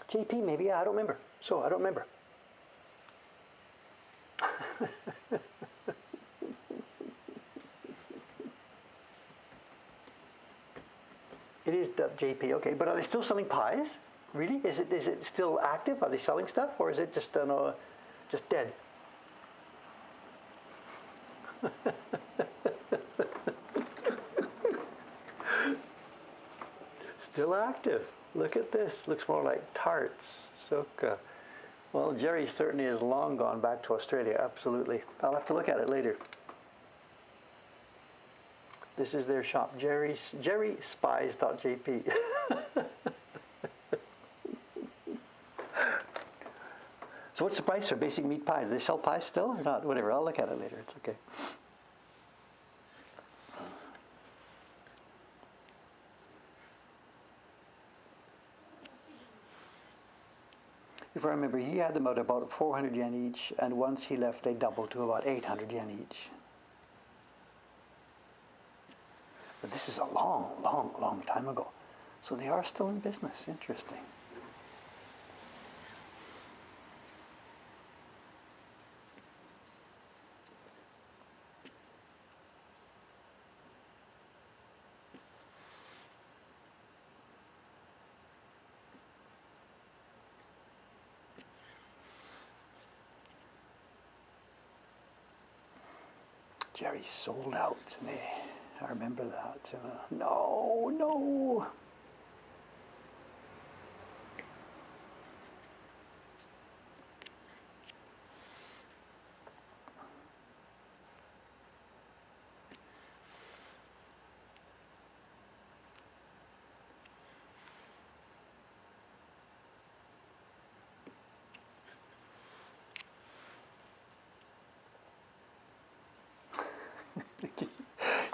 JP maybe, yeah, I don't remember. So I don't remember. It is .jp, okay, but are they still selling pies? Really? Is it still active? Are they selling stuff, or is it just just dead? Still active. Look at this. Looks more like tarts. Soka. Well, Jerry certainly is long gone back to Australia. Absolutely. I'll have to look at it later. This is their shop. jerryspies.jp. So what's the price for basic meat pie? Do they sell pies still or not? Whatever. I'll look at it later. It's okay. If I remember, he had them at about 400 yen each, and once he left, they doubled to about 800 yen each. But this is a long, long, long time ago. So they are still in business. Interesting. Jerry sold out. I remember that. No, no.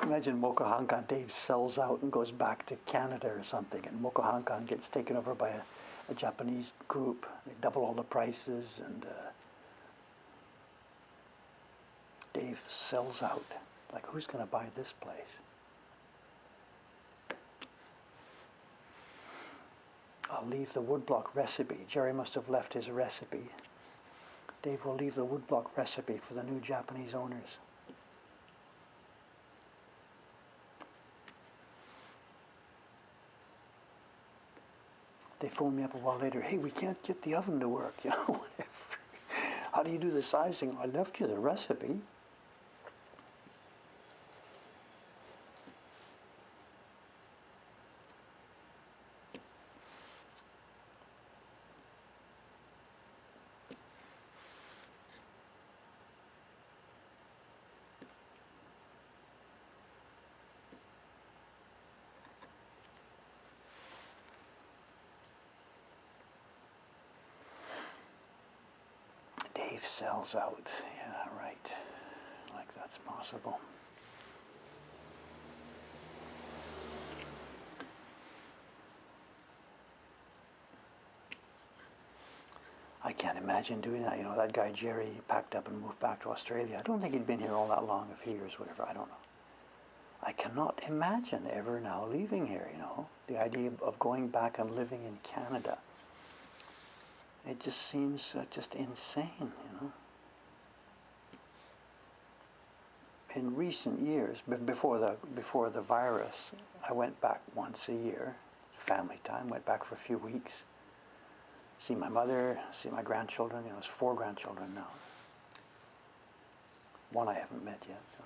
Imagine Mokuhankan, Dave sells out and goes back to Canada or something, and Mokuhankan gets taken over by a Japanese group. They double all the prices, and Dave sells out. Like, who's going to buy this place? I'll leave the woodblock recipe. Jerry must have left his recipe. Dave will leave the woodblock recipe for the new Japanese owners. They phoned me up a while later. Hey, we can't get the oven to work, whatever. How do you do the sizing? I left you the recipe. Dave sells out. Yeah, right. Like that's possible. I can't imagine doing that. That guy Jerry packed up and moved back to Australia. I don't think he'd been here all that long, a few years, whatever. I don't know. I cannot imagine ever now leaving here, The idea of going back and living in Canada. It just seems just insane, In recent years, before the virus, I went back once a year, family time. Went back for a few weeks, see my mother, see my grandchildren. It's 4 grandchildren now. One I haven't met yet. So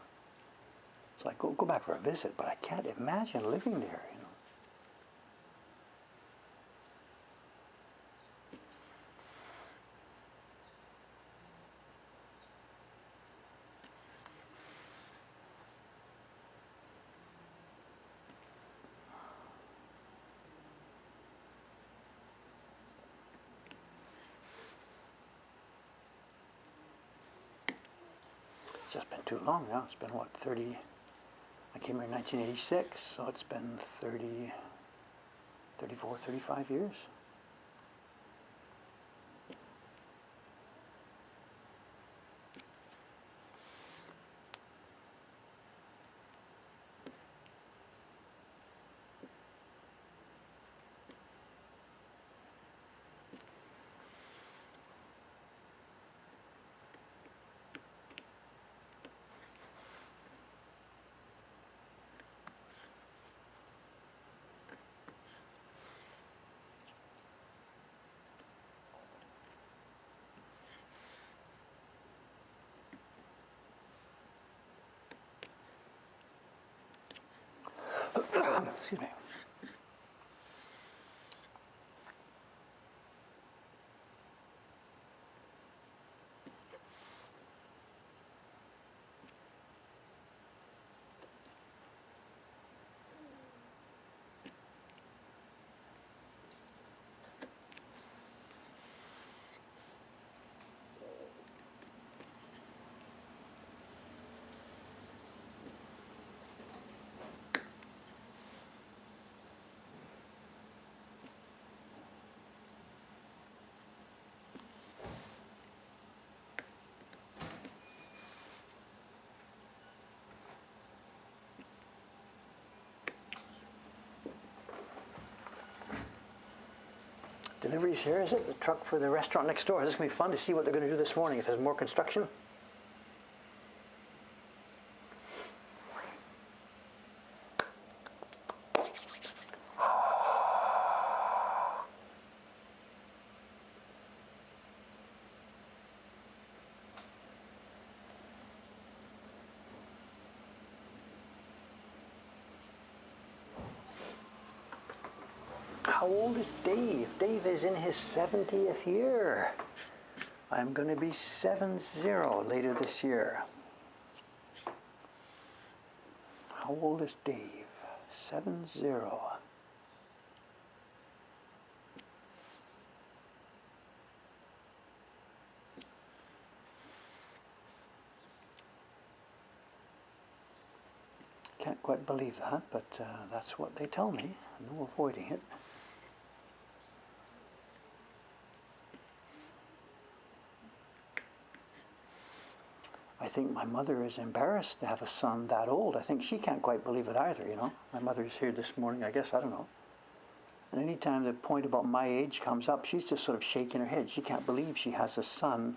it's like go back for a visit, but I can't imagine living there. It's just been too long now. It's been, 30... I came here in 1986, so it's been 30, 34, 35 years. Excuse me. Delivery's here, is it? The truck for the restaurant next door. This is going to be fun to see what they're going to do this morning, if there's more construction. how old is Dave? Dave is in his 70th year. I'm going to be 70 later this year. How old is Dave? 70. Can't quite believe that, but that's what they tell me. No avoiding it. I think my mother is embarrassed to have a son that old. I think she can't quite believe it either, you know. My mother's here this morning, I guess, I don't know. And any time the point about my age comes up, she's just sort of shaking her head. She can't believe she has a son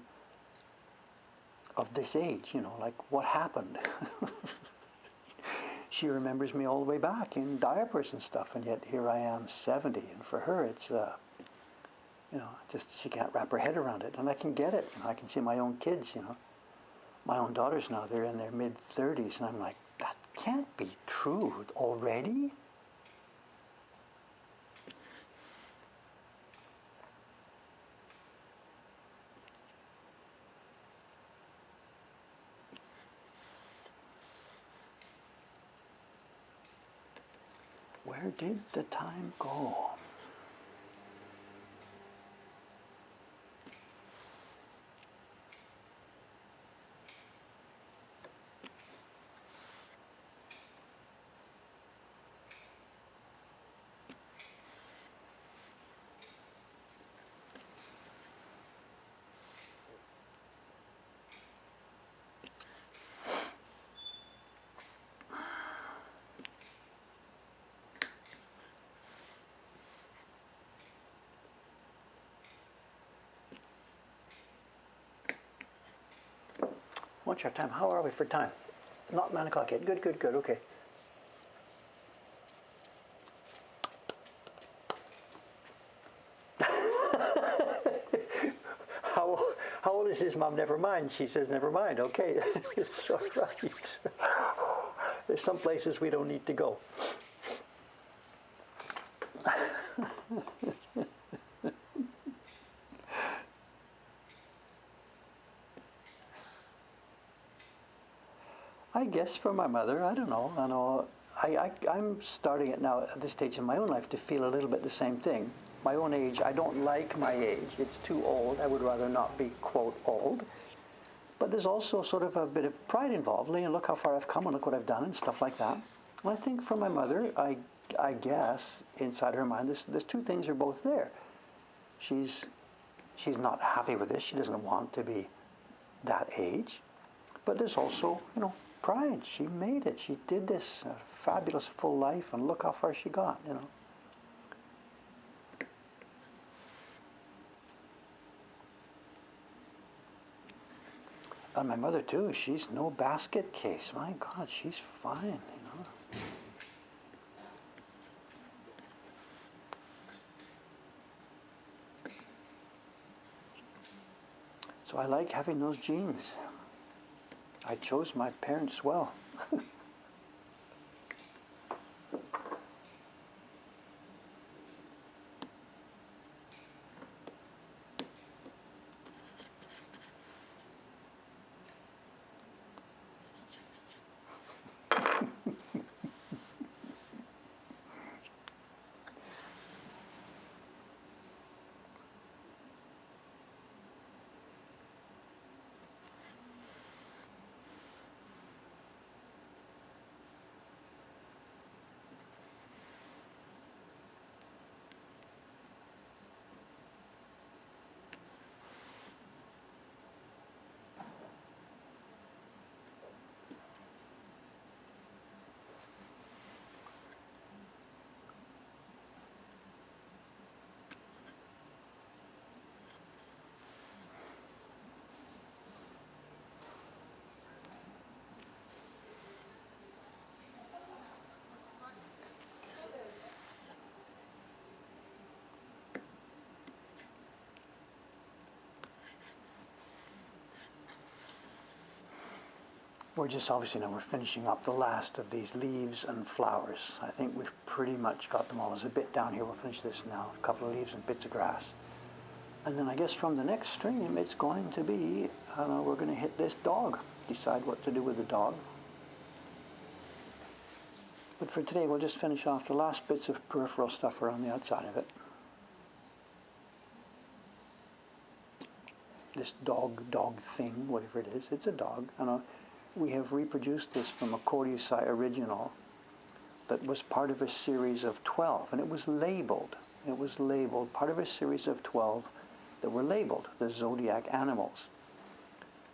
of this age, you know, like what happened? She remembers me all the way back in diapers and stuff, and yet here I am 70, and for her it's, you know, just she can't wrap her head around it, and I can get it. You know, I can see my own kids, you know. My own daughters now, they're in their mid-30s, and I'm like, that can't be true already? Where did the time go? What's your time? How are we for time? Not 9 o'clock yet. Good, good, good. Okay. How old is his mom? Never mind. She says, never mind. Okay. It's all right. There's some places we don't need to go. I guess for my mother, I don't know. I know I'm starting it now at this stage in my own life to feel a little bit the same thing. My own age, I don't like my age. It's too old. I would rather not be, quote, old. But there's also sort of a bit of pride involved. You know, look how far I've come and look what I've done and stuff like that. And I think for my mother, I guess inside her mind, there's two things are both there. She's not happy with this. She doesn't want to be that age. But there's also, you know, pride. She made it. She did this fabulous full life, and look how far she got, you know. And my mother too, she's no basket case. My God, she's fine, you know. So I like having those genes. I chose my parents well. We're just obviously now we're finishing up the last of these leaves and flowers. I think we've pretty much got them all. There's a bit down here, we'll finish this now. A couple of leaves and bits of grass. And then I guess from the next stream it's going to be, we're going to hit this dog. Decide what to do with the dog. But for today we'll just finish off the last bits of peripheral stuff around the outside of it. This dog thing, whatever it is, it's a dog. We have reproduced this from a Koitsu original that was part of a series of 12, and it was labeled. It was labeled, part of a series of 12 that were labeled the Zodiac Animals.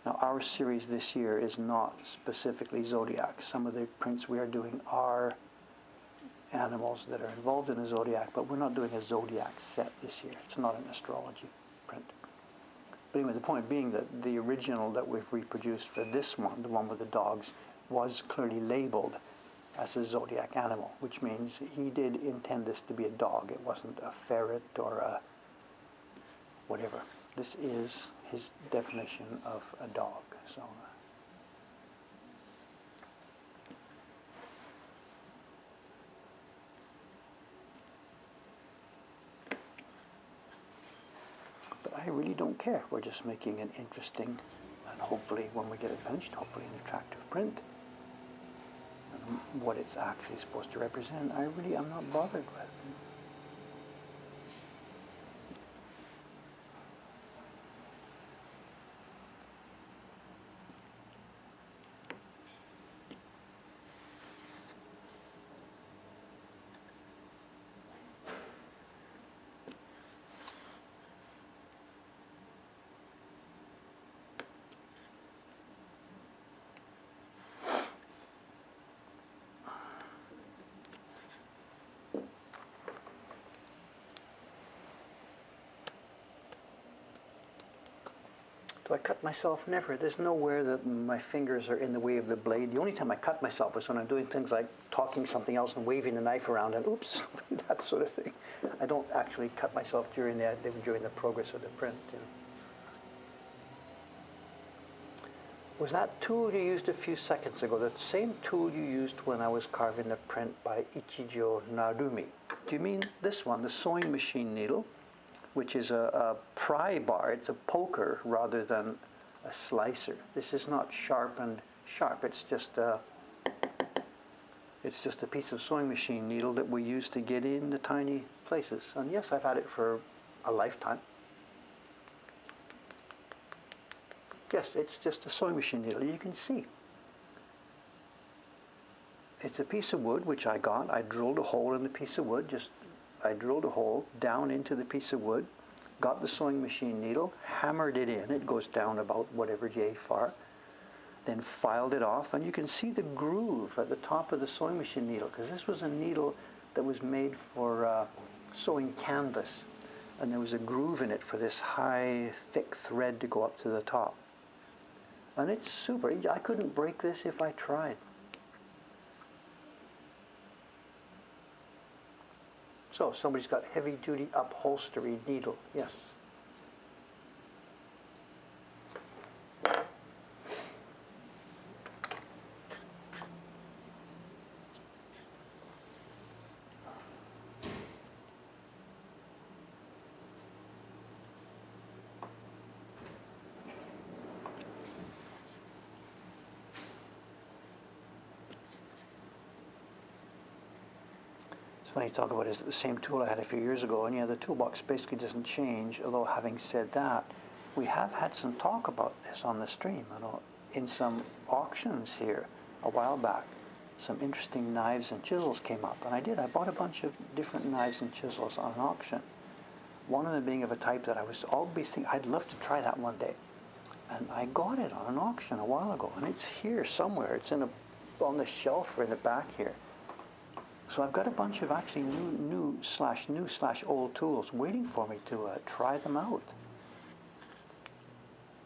Now, our series this year is not specifically Zodiac. Some of the prints we are doing are animals that are involved in the Zodiac, but we're not doing a Zodiac set this year. It's not an astrology print. But anyway, the point being that the original that we've reproduced for this one, the one with the dogs, was clearly labeled as a Zodiac animal, which means he did intend this to be a dog. It wasn't a ferret or a whatever. This is his definition of a dog. So. I really don't care. We're just making an interesting, and hopefully when we get it finished, hopefully an attractive print. And what it's actually supposed to represent, I really am not bothered with. Do I cut myself? Never. There's nowhere that my fingers are in the way of the blade. The only time I cut myself is when I'm doing things like talking something else and waving the knife around and oops, that sort of thing. I don't actually cut myself during the progress of the print. You know. Was that tool you used a few seconds ago the same tool you used when I was carving the print by Ichijo Narumi? Do you mean this one, the sewing machine needle? Which is a pry bar. It's a poker rather than a slicer. This is not sharpened sharp. It's just a piece of sewing machine needle that we use to get in the tiny places. And yes, I've had it for a lifetime. Yes, it's just a sewing machine needle. You can see. It's a piece of wood which I got. I drilled a hole in the piece of wood. I drilled a hole down into the piece of wood, got the sewing machine needle, hammered it in. It goes down about whatever J far. Then filed it off, and you can see the groove at the top of the sewing machine needle, because this was a needle that was made for sewing canvas, and there was a groove in it for this high, thick thread to go up to the top. And it's super. I couldn't break this if I tried. So somebody's got heavy-duty upholstery needle, yes. It's funny to talk about is the same tool I had a few years ago, and yeah, the toolbox basically doesn't change, although having said that, we have had some talk about this on the stream. In some auctions here a while back, some interesting knives and chisels came up, and I bought a bunch of different knives and chisels on an auction. One of them being of a type that I was always thinking, I'd love to try that one day. And I got it on an auction a while ago, and it's here somewhere. It's on the shelf or in the back here. So I've got a bunch of actually new/old tools waiting for me to try them out.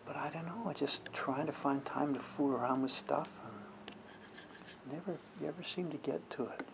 But I don't know, I just trying to find time to fool around with stuff and never seem to get to it.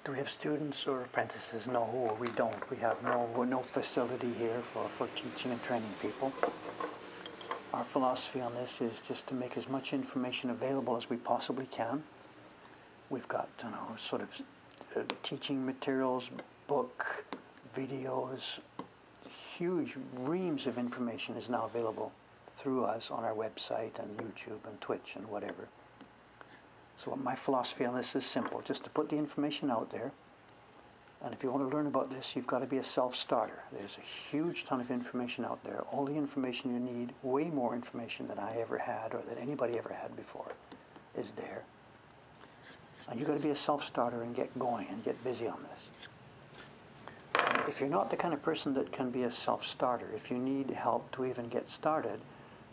Do we have students or apprentices? No, we don't. We have no facility here for teaching and training people. Our philosophy on this is just to make as much information available as we possibly can. We've got, sort of teaching materials, book, videos, huge reams of information is now available through us on our website and YouTube and Twitch and whatever. So my philosophy on this is simple, just to put the information out there. And if you want to learn about this, you've got to be a self-starter. There's a huge ton of information out there. All the information you need, way more information than I ever had or that anybody ever had before, is there. And you've got to be a self-starter and get going and get busy on this. And if you're not the kind of person that can be a self-starter, if you need help to even get started,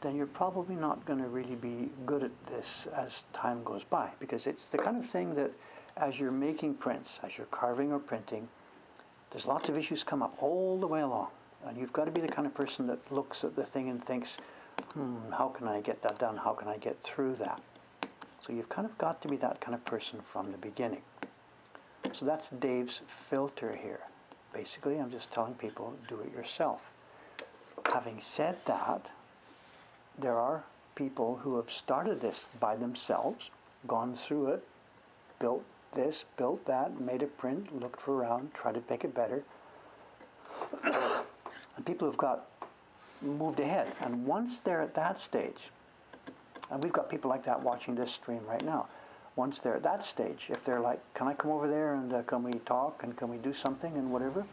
then you're probably not going to really be good at this as time goes by, because it's the kind of thing that as you're making prints, as you're carving or printing, there's lots of issues come up all the way along. And you've got to be the kind of person that looks at the thing and thinks, how can I get that done? How can I get through that? So you've kind of got to be that kind of person from the beginning. So that's Dave's filter here. Basically, I'm just telling people, do it yourself. Having said that, there are people who have started this by themselves, gone through it, built this, built that, made a print, looked around, tried to make it better. And people who've moved ahead. And once they're at that stage, and we've got people like that watching this stream right now, once they're at that stage, if they're like, can I come over there and can we talk and can we do something and whatever?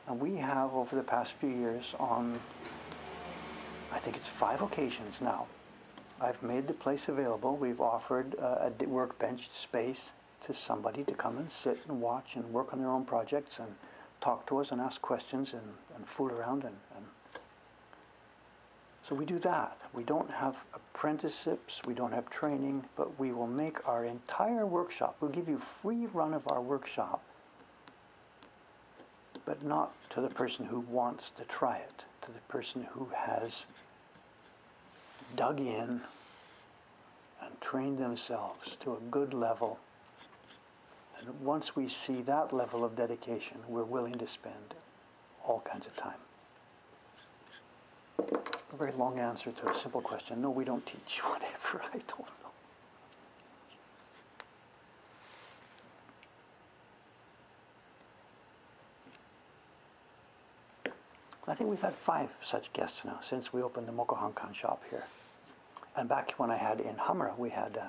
And we have over the past few years on, I think it's 5 occasions now, I've made the place available. We've offered a workbench space to somebody to come and sit and watch and work on their own projects and talk to us and ask questions and fool around. And so we do that. We don't have apprenticeships, we don't have training, but we will make our entire workshop. We'll give you free run of our workshop, but not to the person who wants to try it, to the person who has dug in and trained themselves to a good level. And once we see that level of dedication, we're willing to spend all kinds of time. A very long answer to a simple question. No, we don't teach whatever. I don't know. I think we've had 5 such guests now since we opened the Mokohankan shop here. And back when I had in Hamra, we had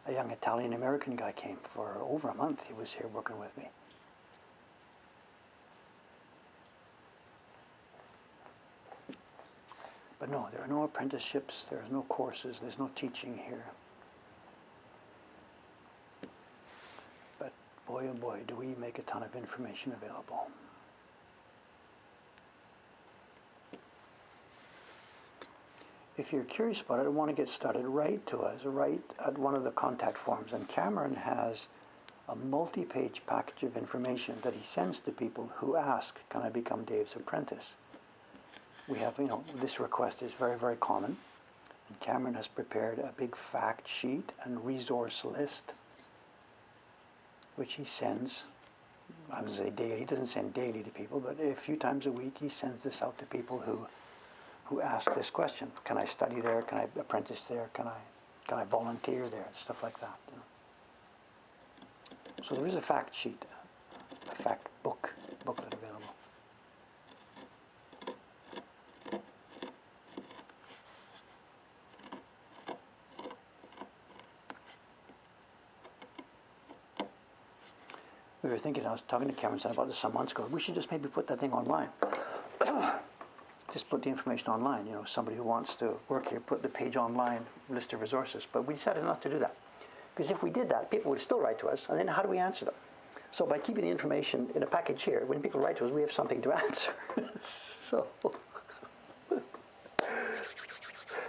a young Italian-American guy came for over a month. He was here working with me. But no, there are no apprenticeships, there are no courses, there's no teaching here. But boy, oh boy, do we make a ton of information available. If you're curious about it and want to get started, write to us, write at one of the contact forms. And Cameron has a multi-page package of information that he sends to people who ask, can I become Dave's apprentice? We have, this request is very, very common. And Cameron has prepared a big fact sheet and resource list, which he sends, I would say daily. He doesn't send daily to people, but a few times a week he sends this out to people who ask this question. Can I study there? Can I apprentice there? Can I volunteer there? Stuff like that. So there is a fact sheet, a fact booklet available. We were thinking, I was talking to Cameron about this some months ago, we should just maybe put that thing online. Just put the information online, somebody who wants to work here, put the page online, list of resources. But we decided not to do that. Because if we did that, people would still write to us, and then how do we answer them? So by keeping the information in a package here, when people write to us, we have something to answer. So,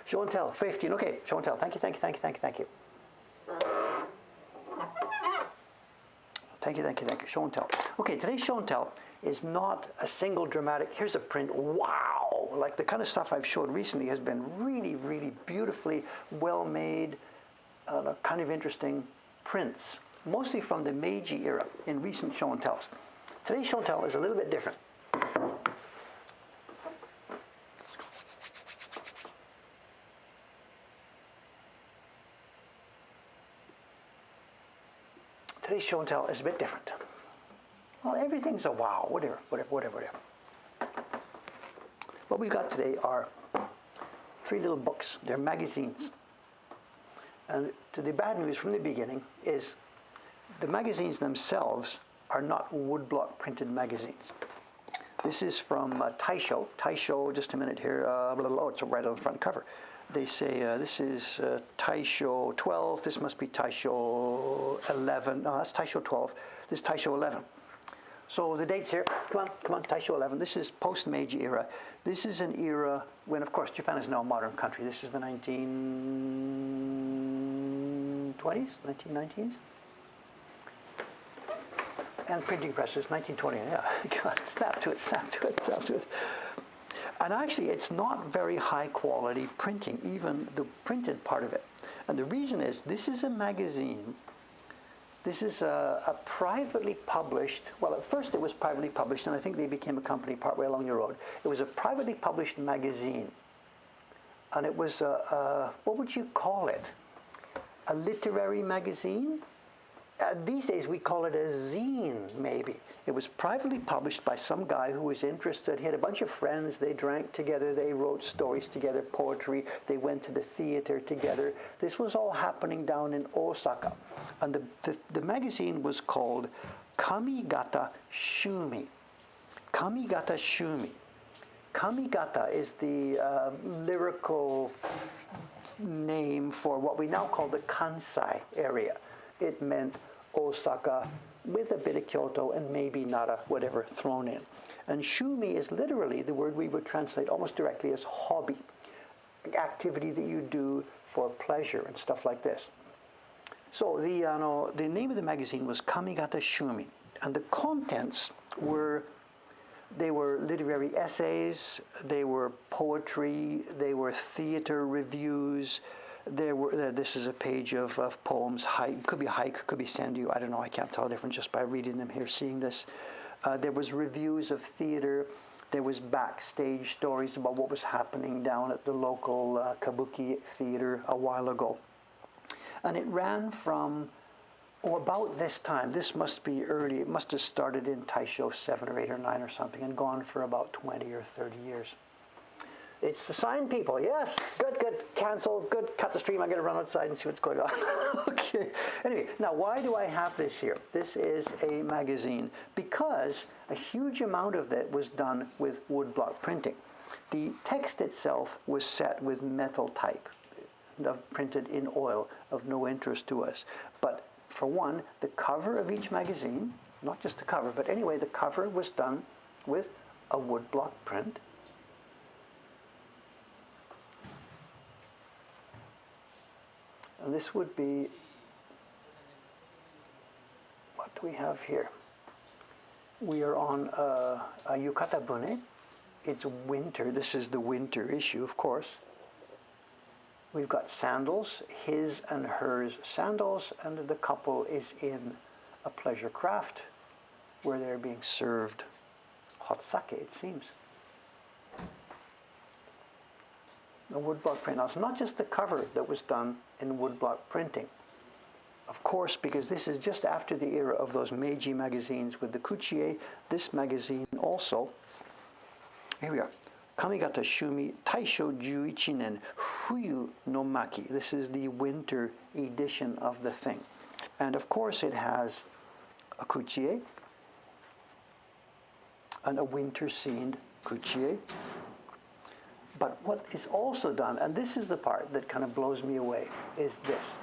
show and tell, 15, okay, show and tell, thank you. Thank you, show and tell. Okay, today's show and tell is not a single dramatic, here's a print, wow! Like the kind of stuff I've showed recently has been really, really beautifully well made, kind of interesting prints. mostly from the Meiji era in recent show and tells. Today's show and tell is a little bit different. Today's show and tell is a bit different. Well, everything's a wow, whatever. What we've got today are 3 little books. They're magazines. And the bad news from the beginning is the magazines themselves are not woodblock printed magazines. This is from Taisho. Taisho, just a minute here. Oh, it's right on the front cover. They say this is Taisho 12. This must be Taisho 11. No, that's Taisho 12. This is Taisho 11. So the dates here. Come on, Taisho 11. This is post-Meiji era. This is an era when, of course, Japan is now a modern country. This is the 1920s, 1919s. And printing presses, 1920. Yeah, God, snap to it. And actually, it's not very high quality printing, even the printed part of it. And the reason is, this is a magazine. This is a privately published, well, at first it was privately published, and I think they became a company partway along the road. It was a privately published magazine. And it was what would you call it? A literary magazine? These days we call it a zine, maybe. It was privately published by some guy who was interested. He had a bunch of friends. They drank together. They wrote stories together, poetry. They went to the theater together. This was all happening down in Osaka. And the magazine was called Kamigata Shumi. Kamigata Shumi. Kamigata is the lyrical name for what we now call the Kansai area. It meant Osaka with a bit of Kyoto and maybe Nara, whatever, thrown in. And shumi is literally the word we would translate almost directly as hobby, activity that you do for pleasure and stuff like this. So the name of the magazine was Kamigata Shumi, and the contents were literary essays, they were poetry, they were theater reviews. This is a page of poems. Could be haiku, could be senryu. I don't know. I can't tell the difference just by reading them here, seeing this. There was reviews of theater. There was backstage stories about what was happening down at the local kabuki theater a while ago. And it ran from about this time. This must be early. It must have started in Taisho 7 or 8 or 9 or something and gone for about 20 or 30 years. It's the sign, people. Yes, good. Cancel. Good. Cut the stream. I'm going to run outside and see what's going on. Okay. Anyway, now why do I have this here? This is a magazine because a huge amount of it was done with woodblock printing. The text itself was set with metal type, printed in oil, of no interest to us. But for one, the cover of each magazine, not just the cover, but anyway, the cover was done with a woodblock print. And this would be, what do we have here? We are on a yukata bune. It's winter. This is the winter issue, of course. We've got sandals, his and hers sandals, and the couple is in a pleasure craft where they're being served hot sake, it seems. A woodblock print. Now, it's not just the cover that was done in woodblock printing. Of course, because this is just after the era of those Meiji magazines with the kuchie, this magazine also, here we are, Kamigata Shumi Taisho 11年 Fuyu no Maki. This is the winter edition of the thing. And of course it has a kuchie and a winter-scened kuchie. But what is also done, and this is the part that kind of blows me away, is this.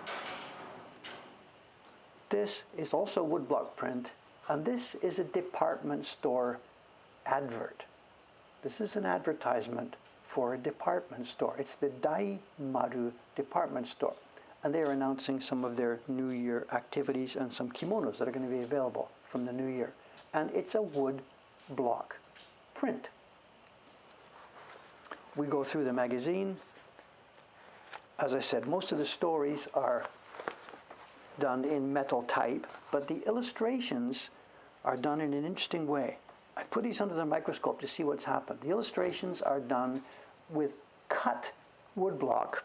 This is also woodblock print, and this is a department store advert. This is an advertisement for a department store. It's the Daimaru department store. And they're announcing some of their New Year activities and some kimonos that are going to be available from the New Year. And it's a wood block print. We go through the magazine. As I said, most of the stories are done in metal type, but the illustrations are done in an interesting way. I put these under the microscope to see what's happened. The illustrations are done with cut woodblock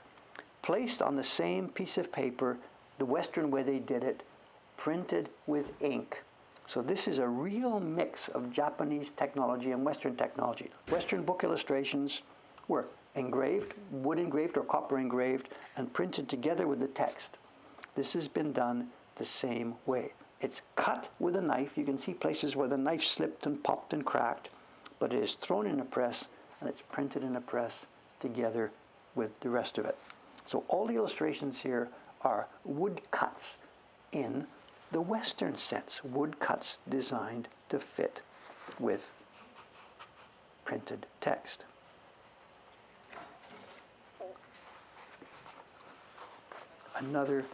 placed on the same piece of paper, the Western way they did it, printed with ink. So this is a real mix of Japanese technology and Western technology. Western book illustrations were engraved, wood engraved or copper engraved, and printed together with the text. This has been done the same way. It's cut with a knife. You can see places where the knife slipped and popped and cracked, but it is thrown in a press and it's printed in a press together with the rest of it. So all the illustrations here are wood cuts in the Western sense, wood cuts designed to fit with printed text. Another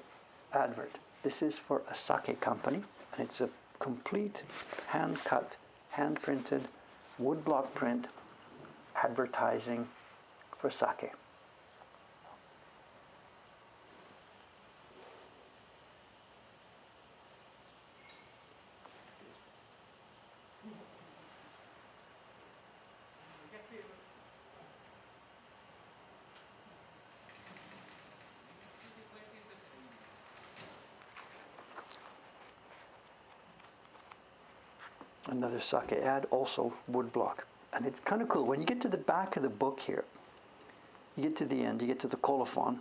advert. This is for a sake company, and it's a complete hand-cut, hand-printed woodblock print advertising for sake. Another sake ad, also woodblock. And it's kind of cool. When you get to the back of the book here, you get to the end, you get to the colophon.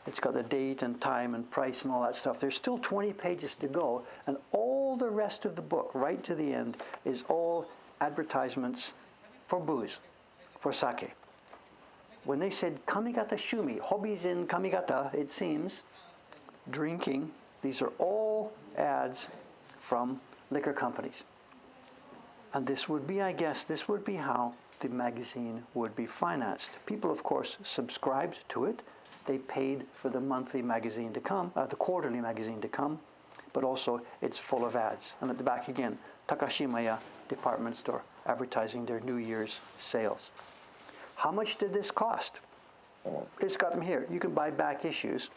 It's got the date and time and price and all that stuff. There's still 20 pages to go, and all the rest of the book, right to the end, is all advertisements for booze, for sake. When they said kamigata shumi, hobbies in kamigata, it seems, drinking, these are all ads from liquor companies. And this would be, I guess, this would be how the magazine would be financed. People, of course, subscribed to it. They paid for the monthly magazine to come, the quarterly magazine to come, but also it's full of ads. And at the back again, Takashimaya department store advertising their New Year's sales. How much did this cost? It's got them here. You can buy back issues.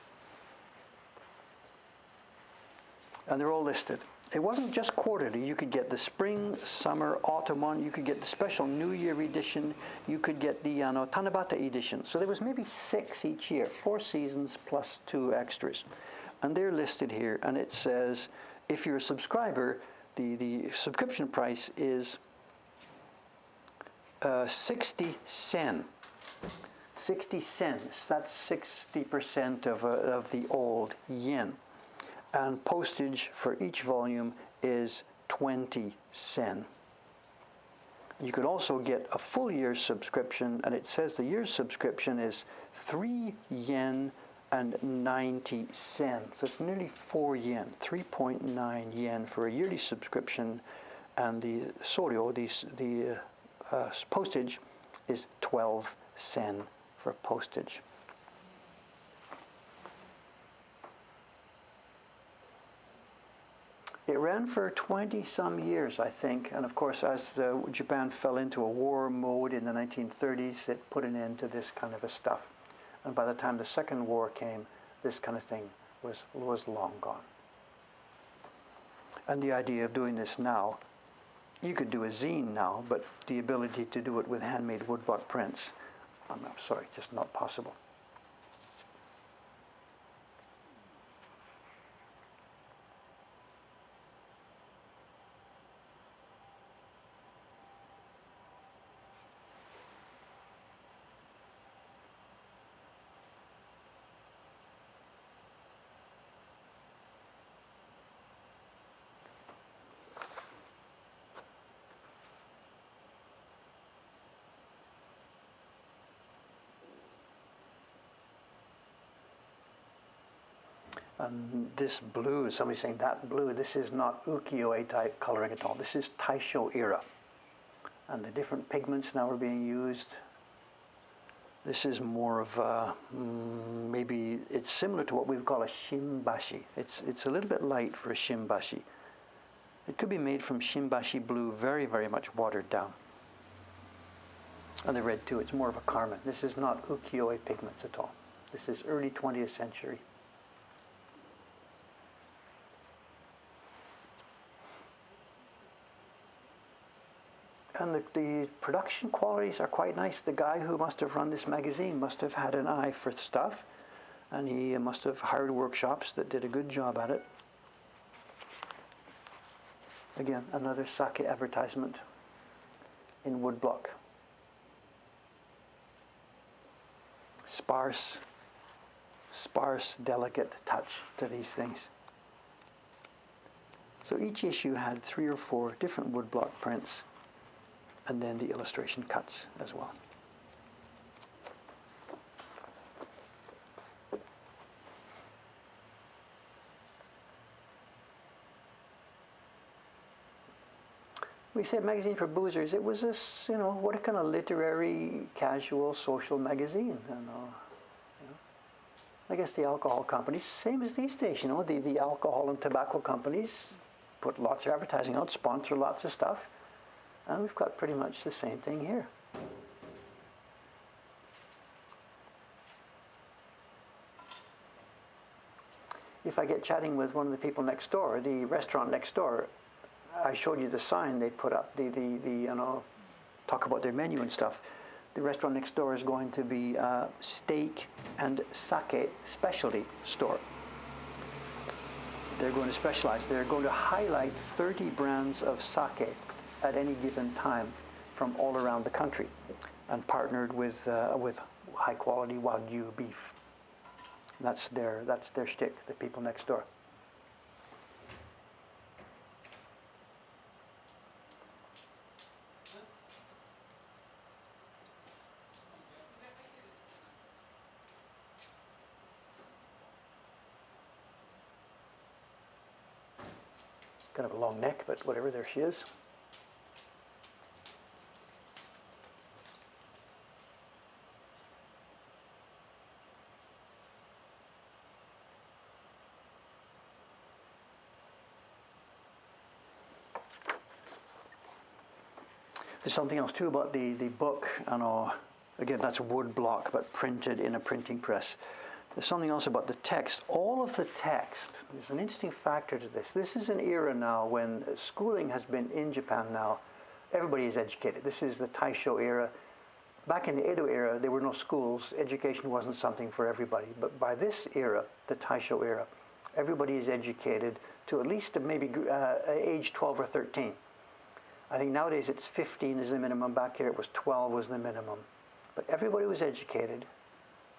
And they're all listed. It wasn't just quarterly. You could get the spring, summer, autumn one. You could get the special New Year edition. You could get the Tanabata edition. So there was maybe 6 each year, 4 seasons plus 2 extras. And they're listed here. And it says, if you're a subscriber, the subscription price is 60 sen. 60 cents. That's 60% of the old yen. And postage for each volume is 20 sen. You could also get a full year's subscription, and it says the year's subscription is 3 yen and 90 sen. So it's nearly 4 yen, 3.9 yen for a yearly subscription, and the soryo, the postage, is 12 sen for postage. It ran for 20-some years, I think, and of course, as Japan fell into a war mode in the 1930s, it put an end to this kind of a stuff. And by the time the Second War came, this kind of thing was long gone. And the idea of doing this now, you could do a zine now, but the ability to do it with handmade woodblock prints, I'm sorry, just not possible. And this blue, somebody's saying that blue, this is not ukiyo-e type coloring at all. This is Taisho era. And the different pigments now are being used. This is more of maybe it's similar to what we would call a shimbashi. It's a little bit light for a shimbashi. It could be made from shimbashi blue, very, very much watered down. And the red too, it's more of a carmine. This is not ukiyo-e pigments at all. This is early 20th century. And the production qualities are quite nice. The guy who must have run this magazine must have had an eye for stuff, and he must have hired workshops that did a good job at it. Again, another sake advertisement in woodblock. Sparse, delicate touch to these things. So each issue had 3 or 4 different woodblock prints, and then the illustration cuts as well. We said magazine for boozers. It was this, what kind of literary, casual, social magazine. I guess the alcohol companies, same as these days, the alcohol and tobacco companies put lots of advertising out, sponsor lots of stuff. And we've got pretty much the same thing here. If I get chatting with one of the people next door, the restaurant next door, I showed you the sign they put up, talk about their menu and stuff. The restaurant next door is going to be a steak and sake specialty store. They're going to specialize. They're going to highlight 30 brands of sake at any given time from all around the country, and partnered with high quality Wagyu beef. That's their shtick, the people next door. Kind of a long neck, but whatever, there she is. There's something else too about the book. Again, that's wood block, but printed in a printing press. There's something else about the text. All of the text, there's an interesting factor to this. This is an era now when schooling has been in Japan now. Everybody is educated. This is the Taisho era. Back in the Edo era, there were no schools. Education wasn't something for everybody. But by this era, the Taisho era, everybody is educated to at least maybe age 12 or 13. I think nowadays it's 15 is the minimum. Back here it was 12 was the minimum. But everybody was educated.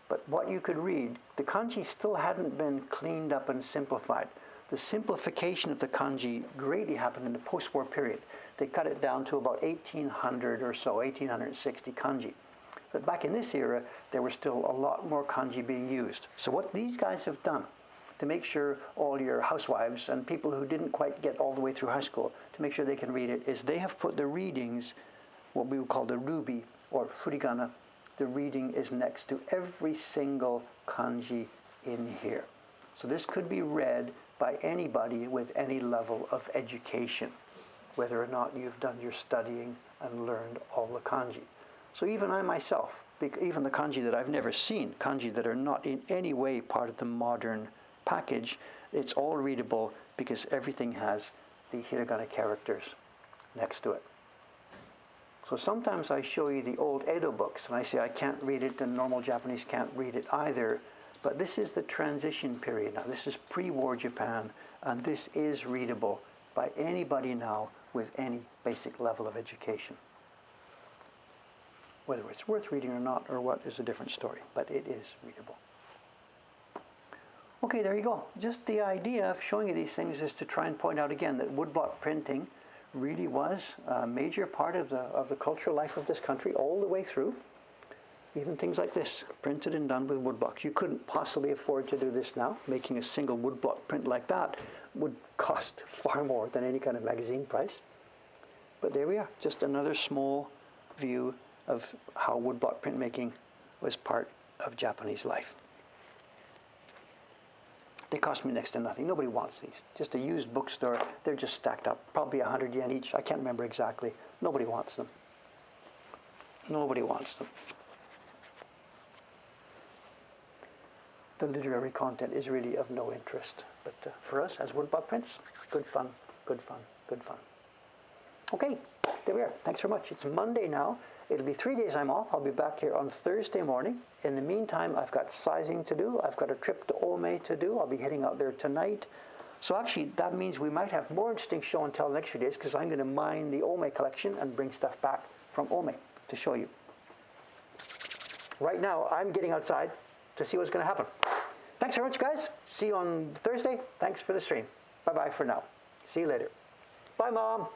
But what you could read, the kanji still hadn't been cleaned up and simplified. The simplification of the kanji greatly happened in the post-war period. They cut it down to about 1800 or so, 1860 kanji. But back in this era, there was still a lot more kanji being used. So what these guys have done to make sure all your housewives and people who didn't quite get all the way through high school, to make sure they can read it, is they have put the readings, what we would call the ruby or furigana. The reading is next to every single kanji in here. So this could be read by anybody with any level of education, whether or not you've done your studying and learned all the kanji. So even I myself, even the kanji that I've never seen, kanji that are not in any way part of the modern package, it's all readable because everything has the hiragana characters next to it. So sometimes I show you the old Edo books, and I say I can't read it, and normal Japanese can't read it either. But this is the transition period now. This is pre-war Japan, and this is readable by anybody now with any basic level of education. Whether it's worth reading or not, or what, is a different story, but it is readable. Okay, there you go. Just the idea of showing you these things is to try and point out again that woodblock printing really was a major part of the cultural life of this country all the way through. Even things like this, printed and done with woodblocks. You couldn't possibly afford to do this now. Making a single woodblock print like that would cost far more than any kind of magazine price. But there we are, just another small view of how woodblock printmaking was part of Japanese life. They cost me next to nothing. Nobody wants these. Just a used bookstore. They're just stacked up. Probably 100 yen each. I can't remember exactly. Nobody wants them. Nobody wants them. The literary content is really of no interest. But for us, as woodblock prints, good fun, good fun, good fun. Okay. there we are. Thanks very much. It's Monday now. It'll be 3 days I'm off. I'll be back here on Thursday morning. In the meantime, I've got sizing to do. I've got a trip to Ome to do. I'll be heading out there tonight. So actually, that means we might have more interesting show and tell the next few days because I'm going to mine the Ome collection and bring stuff back from Ome to show you. Right now, I'm getting outside to see what's going to happen. Thanks very much, guys. See you on Thursday. Thanks for the stream. Bye-bye for now. See you later. Bye, Mom.